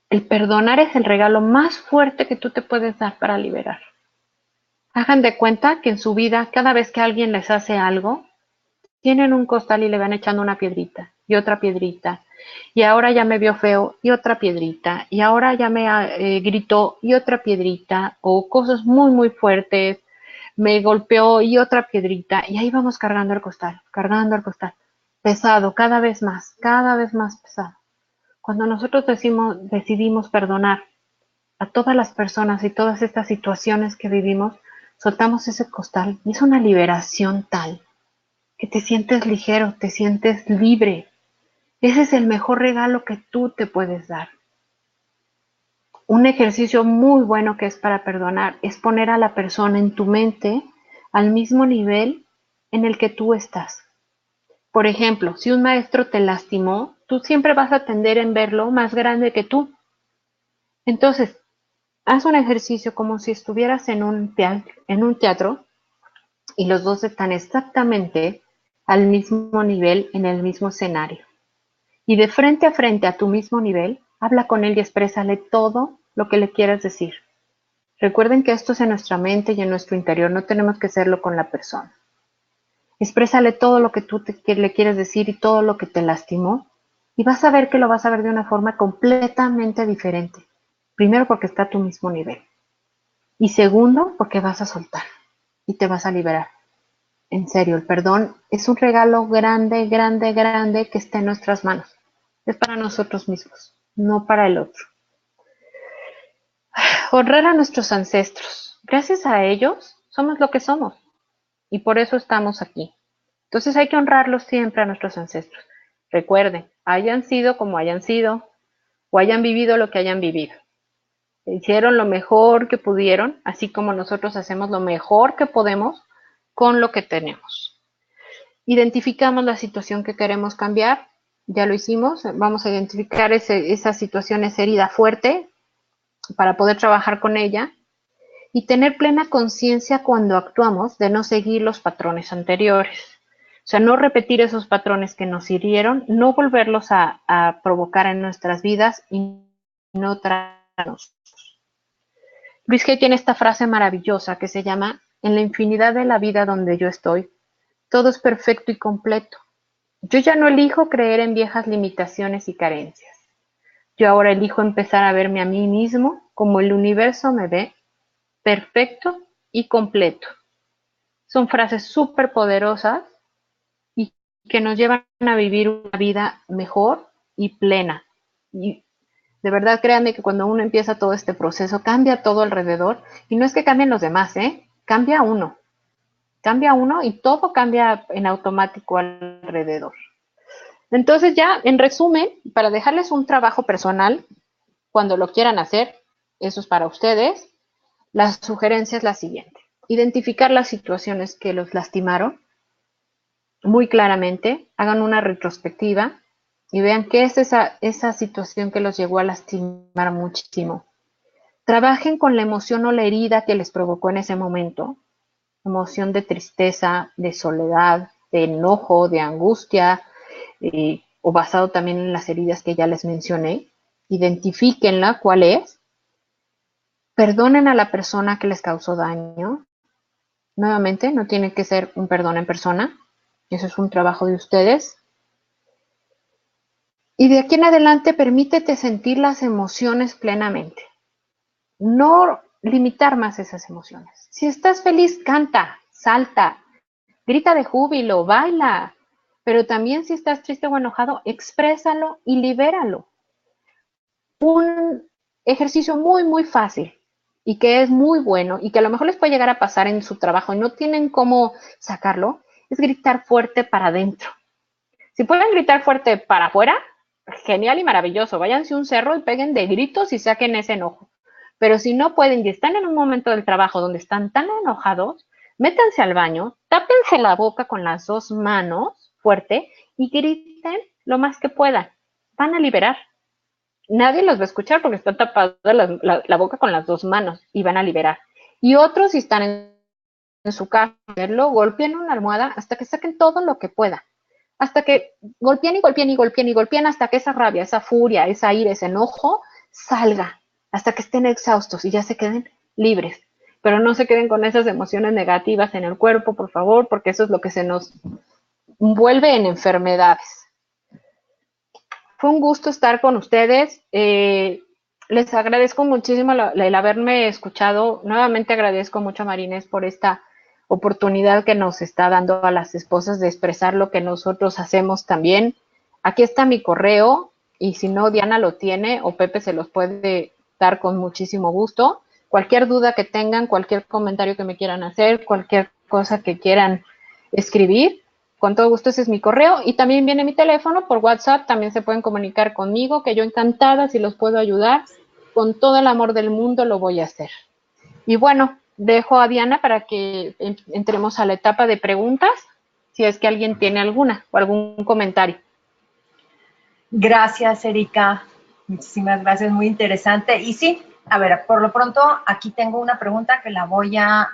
el perdonar es el regalo más fuerte que tú te puedes dar para liberar. Hagan de cuenta que en su vida, cada vez que alguien les hace algo, tienen un costal y le van echando una piedrita y otra piedrita. Y ahora ya me vio feo y otra piedrita. Y ahora ya me gritó y otra piedrita. O cosas muy, muy fuertes. Me golpeó y otra piedrita. Y ahí vamos cargando el costal, cargando el costal. Pesado, cada vez más pesado. Cuando nosotros decidimos perdonar a todas las personas y todas estas situaciones que vivimos, soltamos ese costal y es una liberación tal que te sientes ligero, te sientes libre. Ese es el mejor regalo que tú te puedes dar. Un ejercicio muy bueno que es para perdonar es poner a la persona en tu mente al mismo nivel en el que tú estás. Por ejemplo, si un maestro te lastimó, tú siempre vas a tender en verlo más grande que tú. Entonces, haz un ejercicio como si estuvieras en un teatro y los dos están exactamente al mismo nivel en el mismo escenario. Y de frente a tu mismo nivel, habla con él y exprésale todo lo que le quieras decir. Recuerden que esto es en nuestra mente y en nuestro interior, no tenemos que hacerlo con la persona. Exprésale todo lo que le quieres decir y todo lo que te lastimó y vas a ver que lo vas a ver de una forma completamente diferente. Primero porque está a tu mismo nivel y segundo porque vas a soltar y te vas a liberar. En serio, el perdón es un regalo grande, grande, grande que está en nuestras manos. Es para nosotros mismos, no para el otro. Honrar a nuestros ancestros. Gracias a ellos somos lo que somos y por eso estamos aquí. Entonces hay que honrarlos siempre a nuestros ancestros. Recuerden, hayan sido como hayan sido o hayan vivido lo que hayan vivido. Hicieron lo mejor que pudieron, así como nosotros hacemos lo mejor que podemos con lo que tenemos. Identificamos la situación que queremos cambiar, ya lo hicimos, vamos a identificar esa situación, esa herida fuerte para poder trabajar con ella y tener plena conciencia cuando actuamos de no seguir los patrones anteriores. O sea, no repetir esos patrones que nos hirieron, no volverlos a provocar en nuestras vidas y no traernos. Luis Hay tiene esta frase maravillosa que se llama: en la infinidad de la vida donde yo estoy, todo es perfecto y completo. Yo ya no elijo creer en viejas limitaciones y carencias. Yo ahora elijo empezar a verme a mí mismo como el universo me ve, perfecto y completo. Son frases súper poderosas y que nos llevan a vivir una vida mejor y plena. Y de verdad, créanme que cuando uno empieza todo este proceso, cambia todo alrededor. Y no es que cambien los demás, cambia uno. Cambia uno y todo cambia en automático alrededor. Entonces ya, en resumen, para dejarles un trabajo personal, cuando lo quieran hacer, eso es para ustedes, la sugerencia es la siguiente: identificar las situaciones que los lastimaron muy claramente, hagan una retrospectiva y vean qué es esa situación que los llegó a lastimar muchísimo. Trabajen con la emoción o la herida que les provocó en ese momento, emoción de tristeza, de soledad, de enojo, de angustia, o basado también en las heridas que ya les mencioné. Identifíquenla, cuál es, perdonen a la persona que les causó daño. Nuevamente, no tiene que ser un perdón en persona, eso es un trabajo de ustedes. Y de aquí en adelante permítete sentir las emociones plenamente. No limitar más esas emociones. Si estás feliz, canta, salta, grita de júbilo, baila, pero también si estás triste o enojado, exprésalo y libéralo. Un ejercicio muy, muy fácil y que es muy bueno y que a lo mejor les puede llegar a pasar en su trabajo y no tienen cómo sacarlo, es gritar fuerte para adentro. Si pueden gritar fuerte para afuera, genial y maravilloso. Váyanse a un cerro y peguen de gritos y saquen ese enojo. Pero si no pueden y están en un momento del trabajo donde están tan enojados, métanse al baño, tápense la boca con las dos manos fuerte y griten lo más que puedan. Van a liberar. Nadie los va a escuchar porque están tapados la boca con las dos manos y van a liberar. Y otros, si están en su casa, golpeen una almohada hasta que saquen todo lo que puedan. Hasta que golpeen y golpeen y golpeen y golpeen hasta que esa rabia, esa furia, esa ira, ese enojo salga. Hasta que estén exhaustos y ya se queden libres. Pero no se queden con esas emociones negativas en el cuerpo, por favor, porque eso es lo que se nos vuelve en enfermedades. Fue un gusto estar con ustedes. Les agradezco muchísimo el haberme escuchado. Nuevamente agradezco mucho a Marinés por esta oportunidad que nos está dando a las esposas de expresar lo que nosotros hacemos también. Aquí está mi correo y si no, Diana lo tiene o Pepe se los puede dar con muchísimo gusto. Cualquier duda que tengan, cualquier comentario que me quieran hacer, cualquier cosa que quieran escribir, con todo gusto ese es mi correo y también viene mi teléfono por WhatsApp, también se pueden comunicar conmigo, que yo encantada si los puedo ayudar, con todo el amor del mundo lo voy a hacer. Y bueno, dejo a Diana para que entremos a la etapa de preguntas, si es que alguien tiene alguna o algún comentario. Gracias, Erika. Muchísimas gracias, muy interesante. Y sí, a ver, por lo pronto aquí tengo una pregunta que la voy a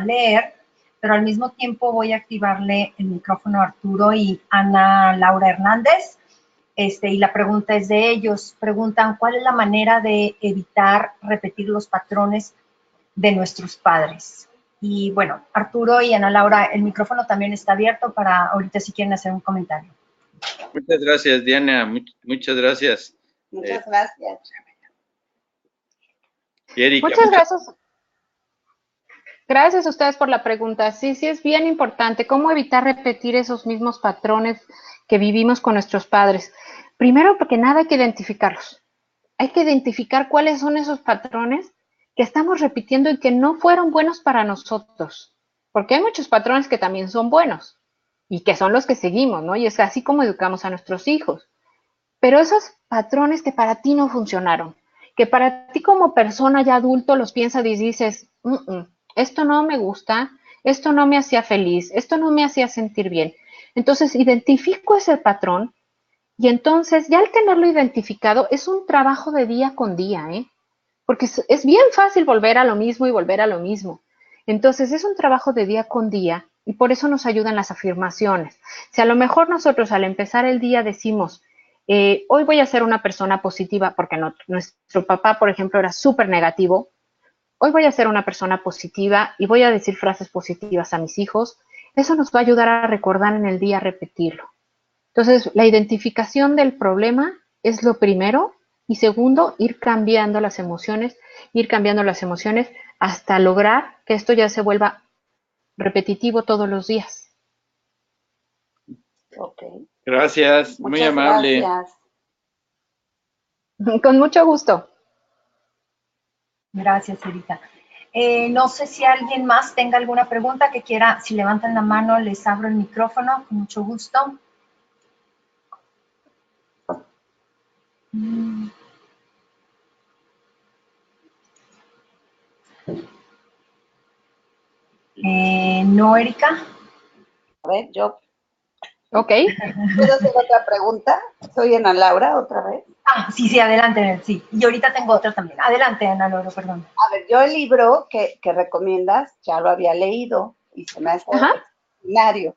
leer, pero al mismo tiempo voy a activarle el micrófono a Arturo y Ana Laura Hernández. Y la pregunta es de ellos. Preguntan, ¿cuál es la manera de evitar repetir los patrones de nuestros padres? Y bueno, Arturo y Ana Laura, el micrófono también está abierto para ahorita si quieren hacer un comentario. Muchas gracias, Diana. Muchas gracias. Muchas gracias. Y Erika, muchas gracias. Gracias a ustedes por la pregunta. Sí, sí es bien importante. ¿Cómo evitar repetir esos mismos patrones que vivimos con nuestros padres? Primero, porque nada hay que identificarlos. Hay que identificar cuáles son esos patrones que estamos repitiendo y que no fueron buenos para nosotros. Porque hay muchos patrones que también son buenos y que son los que seguimos, ¿no? Y es así como educamos a nuestros hijos. Pero esos patrones que para ti no funcionaron, que para ti como persona ya adulto los piensas y dices, esto no me gusta, esto no me hacía feliz, esto no me hacía sentir bien. Entonces identifico ese patrón y entonces ya al tenerlo identificado es un trabajo de día con día, ¿eh? Porque es bien fácil volver a lo mismo y volver a lo mismo. Entonces es un trabajo de día con día y por eso nos ayudan las afirmaciones. Si a lo mejor nosotros al empezar el día decimos, hoy voy a ser una persona positiva, porque nuestro papá, por ejemplo, era súper negativo, hoy voy a ser una persona positiva y voy a decir frases positivas a mis hijos, eso nos va a ayudar a recordar en el día repetirlo. Entonces, la identificación del problema es lo primero y segundo, ir cambiando las emociones hasta lograr que esto ya se vuelva repetitivo todos los días. Ok. gracias, muy Muchas amable. Gracias. Con mucho gusto. Gracias, Erika. No sé si alguien más tenga alguna pregunta que quiera, si levantan la mano les abro el micrófono, con mucho gusto. No, Erika. A ver, yo. Ok. ¿Puedo hacer otra pregunta? Soy Ana Laura, otra vez. Sí, adelante, sí. Y ahorita tengo otra también. Adelante, Ana Laura, perdón. A ver, yo el libro que recomiendas ya lo había leído y se me hace extraordinario.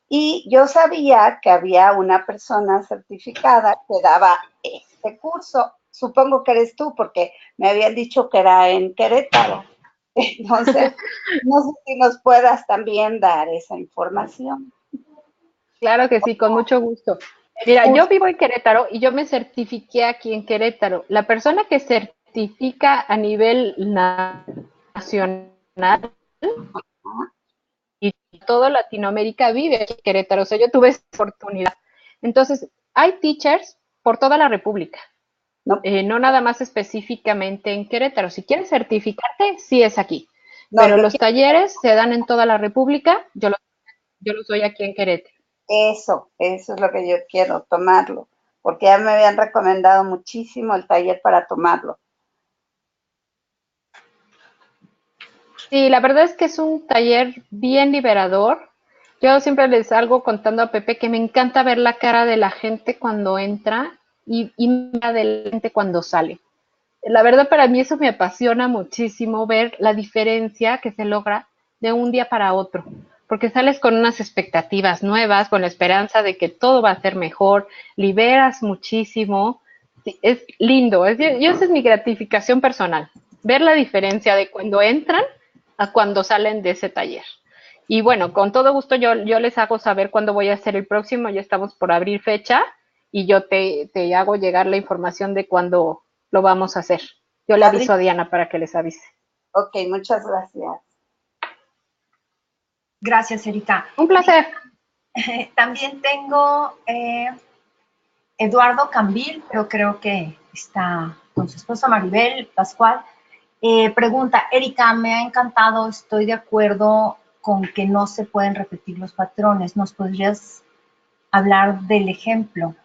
Y yo sabía que había una persona certificada que daba este curso. Supongo que eres tú, porque me habían dicho que era en Querétaro. Entonces, no sé si nos puedas también dar esa información. Claro que sí, con mucho gusto. Mira, yo vivo en Querétaro y yo me certifiqué aquí en Querétaro. La persona que certifica a nivel nacional y toda Latinoamérica vive aquí en Querétaro, o sea, yo tuve esa oportunidad. Entonces, hay teachers por toda la República, No, no nada más específicamente en Querétaro. Si quieres certificarte, sí es aquí, no, pero yo los talleres se dan en toda la República, yo los doy aquí en Querétaro. eso es lo que yo quiero, tomarlo, porque ya me habían recomendado muchísimo el taller para tomarlo. Sí, la verdad es que es un taller bien liberador. Yo siempre les salgo contando a Pepe que me encanta ver la cara de la gente cuando entra y de la gente cuando sale. La verdad para mí eso me apasiona muchísimo ver la diferencia que se logra de un día para otro, porque sales con unas expectativas nuevas, con la esperanza de que todo va a ser mejor, liberas muchísimo, sí, es lindo, esa es mi gratificación personal, ver la diferencia de cuando entran a cuando salen de ese taller. Y bueno, con todo gusto yo les hago saber cuándo voy a hacer el próximo, ya estamos por abrir fecha y yo te hago llegar la información de cuándo lo vamos a hacer. Yo le Adri, aviso a Diana para que les avise. ok, muchas gracias. Gracias, Erika. Un placer. También tengo Eduardo Cambil, pero creo que está con su esposa Maribel Pascual. Pregunta, Erika, me ha encantado, estoy de acuerdo con que no se pueden repetir los patrones. ¿Nos podrías hablar del ejemplo?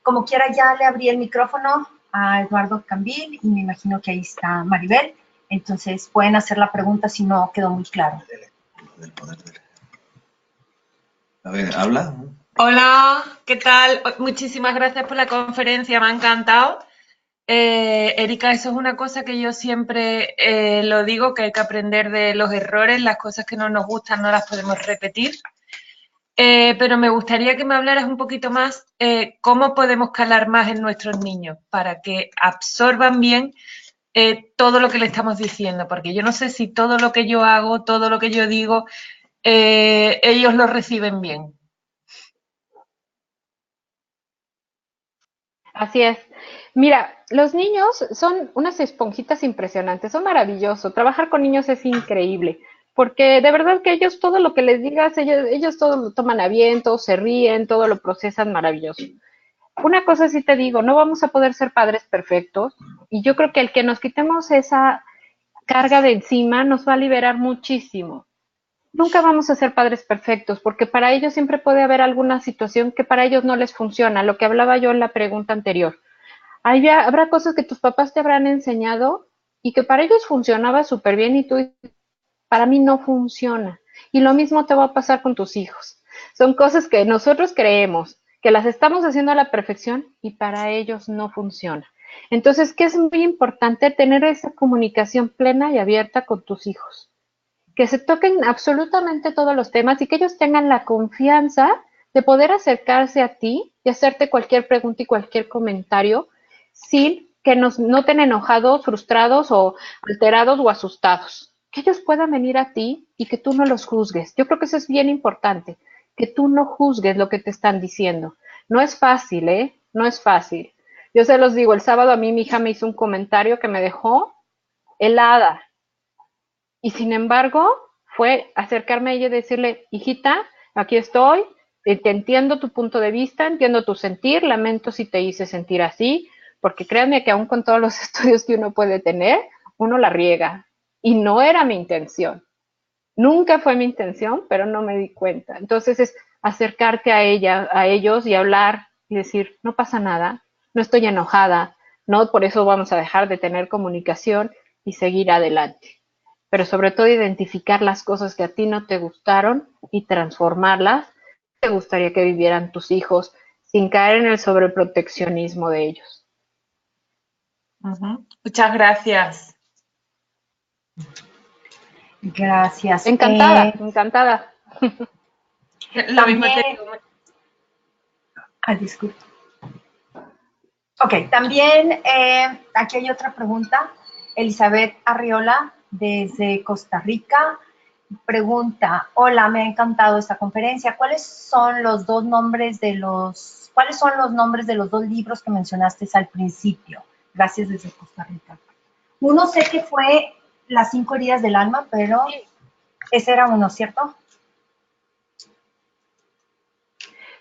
Como quiera, ya le abrí el micrófono a Eduardo Cambil y me imagino que ahí está Maribel. Entonces pueden hacer la pregunta si no quedó muy claro. A ver, habla. Hola, ¿qué tal? Muchísimas gracias por la conferencia, me ha encantado. Erika, eso es una cosa que yo siempre lo digo, que hay que aprender de los errores, las cosas que no nos gustan no las podemos repetir. Pero me gustaría que me hablaras un poquito más cómo podemos calar más en nuestros niños para que absorban bien todo lo que le estamos diciendo, porque yo no sé si todo lo que yo hago, todo lo que yo digo, ellos lo reciben bien. Así es. Mira, los niños son unas esponjitas impresionantes, son maravillosos. Trabajar con niños es increíble, porque de verdad que ellos todo lo que les digas, ellos todo lo toman a bien, todo se ríen, todo lo procesan maravilloso. Una cosa sí te digo, no vamos a poder ser padres perfectos y yo creo que el que nos quitemos esa carga de encima nos va a liberar muchísimo. Nunca vamos a ser padres perfectos porque para ellos siempre puede haber alguna situación que para ellos no les funciona, lo que hablaba yo en la pregunta anterior. Habrá cosas que tus papás te habrán enseñado y que para ellos funcionaba súper bien y tú, para mí no funciona. Y lo mismo te va a pasar con tus hijos. Son cosas que nosotros creemos que las estamos haciendo a la perfección y para ellos no funciona. Entonces, que es muy importante tener esa comunicación plena y abierta con tus hijos. Que se toquen absolutamente todos los temas y que ellos tengan la confianza de poder acercarse a ti y hacerte cualquier pregunta y cualquier comentario sin que nos noten enojados, frustrados o alterados o asustados. Que ellos puedan venir a ti y que tú no los juzgues. Yo creo que eso es bien importante, que tú no juzgues lo que te están diciendo. No es fácil, ¿eh? No es fácil. Yo se los digo, el sábado a mí mi hija me hizo un comentario que me dejó helada. Y sin embargo, fue acercarme a ella y decirle, hijita, aquí estoy, te entiendo tu punto de vista, entiendo tu sentir, lamento si te hice sentir así, porque créanme que aún con todos los estudios que uno puede tener, uno la riega. Y no era mi intención. Nunca fue mi intención, pero no me di cuenta. Entonces es acercarte a ella, a ellos y hablar y decir, no pasa nada, no estoy enojada, no por eso vamos a dejar de tener comunicación y seguir adelante. Pero sobre todo identificar las cosas que a ti no te gustaron y transformarlas. Te gustaría que vivieran tus hijos sin caer en el sobreproteccionismo de ellos. Muchas gracias. Gracias. Encantada, encantada. Lo mismo te digo. Disculpe. Ok, también aquí hay otra pregunta. Elizabeth Arriola, desde Costa Rica, pregunta, hola, me ha encantado esta conferencia. ¿Cuáles son los nombres de los dos libros que mencionaste al principio? Gracias, desde Costa Rica. Uno sé que fue Las 5 heridas del alma, pero ese era uno, ¿cierto?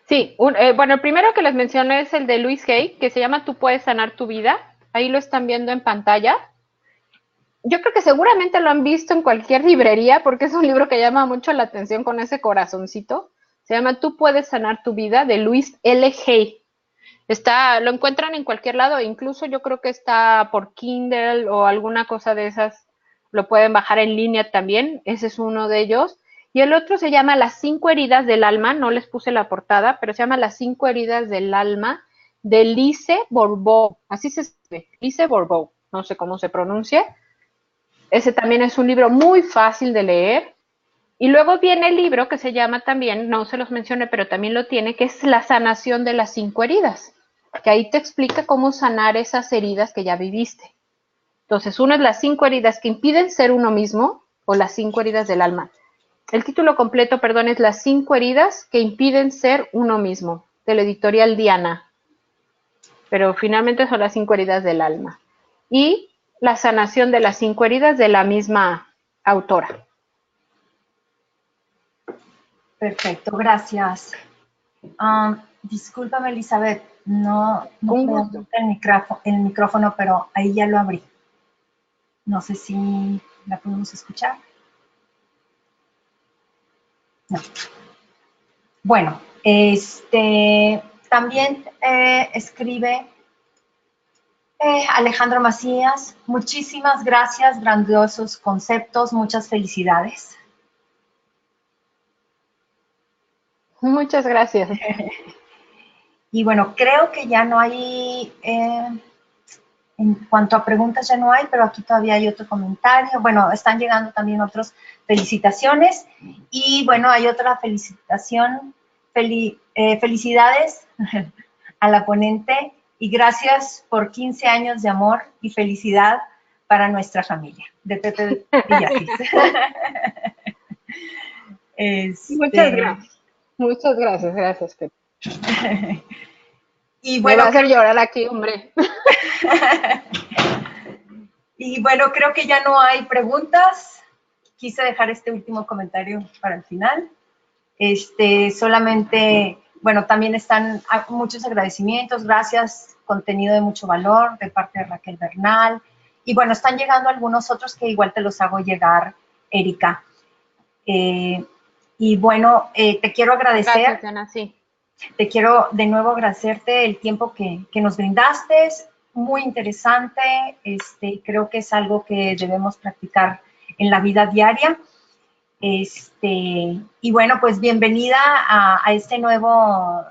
Sí, bueno, el primero que les mencioné es el de Louise Hay, que se llama Tú puedes sanar tu vida. Ahí lo están viendo en pantalla. Yo creo que seguramente lo han visto en cualquier librería porque es un libro que llama mucho la atención con ese corazoncito. Se llama Tú puedes sanar tu vida, de Louise L. Hay. Lo encuentran en cualquier lado, incluso yo creo que está por Kindle o alguna cosa de esas. Lo pueden bajar en línea también. Ese es uno de ellos. Y el otro se llama Las 5 heridas del alma. No les puse la portada, pero se llama Las 5 heridas del alma, de Lise Bourbeau. Así se escribe, Lise Bourbeau. No sé cómo se pronuncia. Ese también es un libro muy fácil de leer. Y luego viene el libro que se llama también, no se los mencioné, pero también lo tiene, que es La sanación de las 5 heridas, que ahí te explica cómo sanar esas heridas que ya viviste. Entonces, uno es las 5 heridas que impiden ser uno mismo, o las 5 heridas del alma. El título completo, perdón, es Las 5 heridas que impiden ser uno mismo, de la editorial Diana. Pero finalmente son las 5 heridas del alma. Y La sanación de las 5 heridas, de la misma autora. Perfecto, gracias. Discúlpame, Elizabeth, no puedo abrir el micrófono, pero ahí ya lo abrí. No sé si la podemos escuchar. No. Bueno, también escribe Alejandro Macías. Muchísimas gracias, grandiosos conceptos, muchas felicidades. Muchas gracias. Y bueno, creo que ya no hay, en cuanto a preguntas ya no hay, pero aquí todavía hay otro comentario. Bueno, están llegando también otras felicitaciones. Y bueno, hay otra felicitación. Felicidades a la ponente y gracias por 15 años de amor y felicidad para nuestra familia. De Pepe Villasís. Muchas gracias. Muchas gracias, gracias, Pepe. Y bueno, me va a hacer llorar aquí, hombre. Y bueno, creo que ya no hay preguntas. Quise dejar este último comentario para el final. Solamente, bueno, también están muchos agradecimientos, gracias, contenido de mucho valor de parte de Raquel Bernal. Y bueno, están llegando algunos otros que igual te los hago llegar, Erika. Y bueno, te quiero agradecer. Gracias, Diana, sí. Te quiero de nuevo agradecerte el tiempo que nos brindaste, muy interesante, creo que es algo que debemos practicar en la vida diaria. Y bueno, pues bienvenida a este nuevo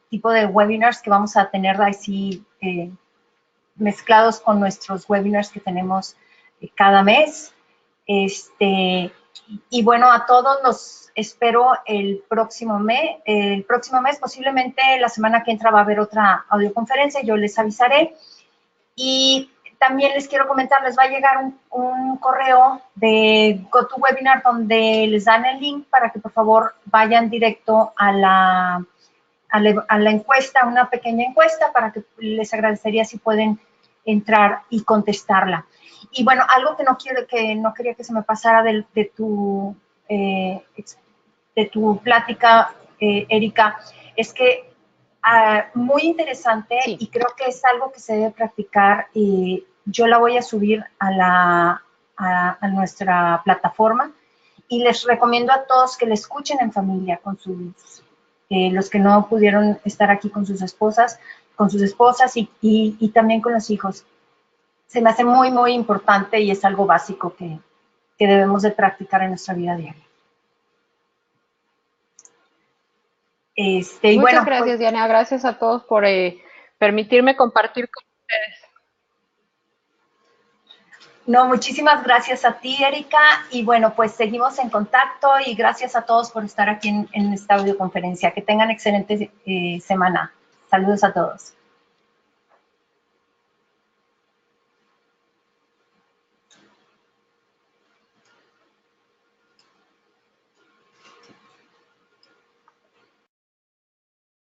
tipo de webinars que vamos a tener así mezclados con nuestros webinars que tenemos cada mes. Y bueno, a todos los espero el próximo mes. Posiblemente la semana que entra va a haber otra audioconferencia, yo les avisaré. Y también les quiero comentar, les va a llegar un correo de GoToWebinar donde les dan el link para que por favor vayan directo a la encuesta, una pequeña encuesta, para que les agradecería si pueden entrar y contestarla. Y bueno, algo que no quería que se me pasara de tu plática, Erika, es que muy interesante, sí. Y creo que es algo que se debe practicar y yo la voy a subir a nuestra plataforma y les recomiendo a todos que la escuchen en familia con los que no pudieron estar aquí con sus esposas y también con los hijos. Se me hace muy, muy importante y es algo básico que debemos de practicar en nuestra vida diaria. Muchas gracias, pues, Diana. Gracias a todos por permitirme compartir con ustedes. No, muchísimas gracias a ti, Erika. Y bueno, pues seguimos en contacto y gracias a todos por estar aquí en esta audioconferencia. Que tengan excelente semana. Saludos a todos.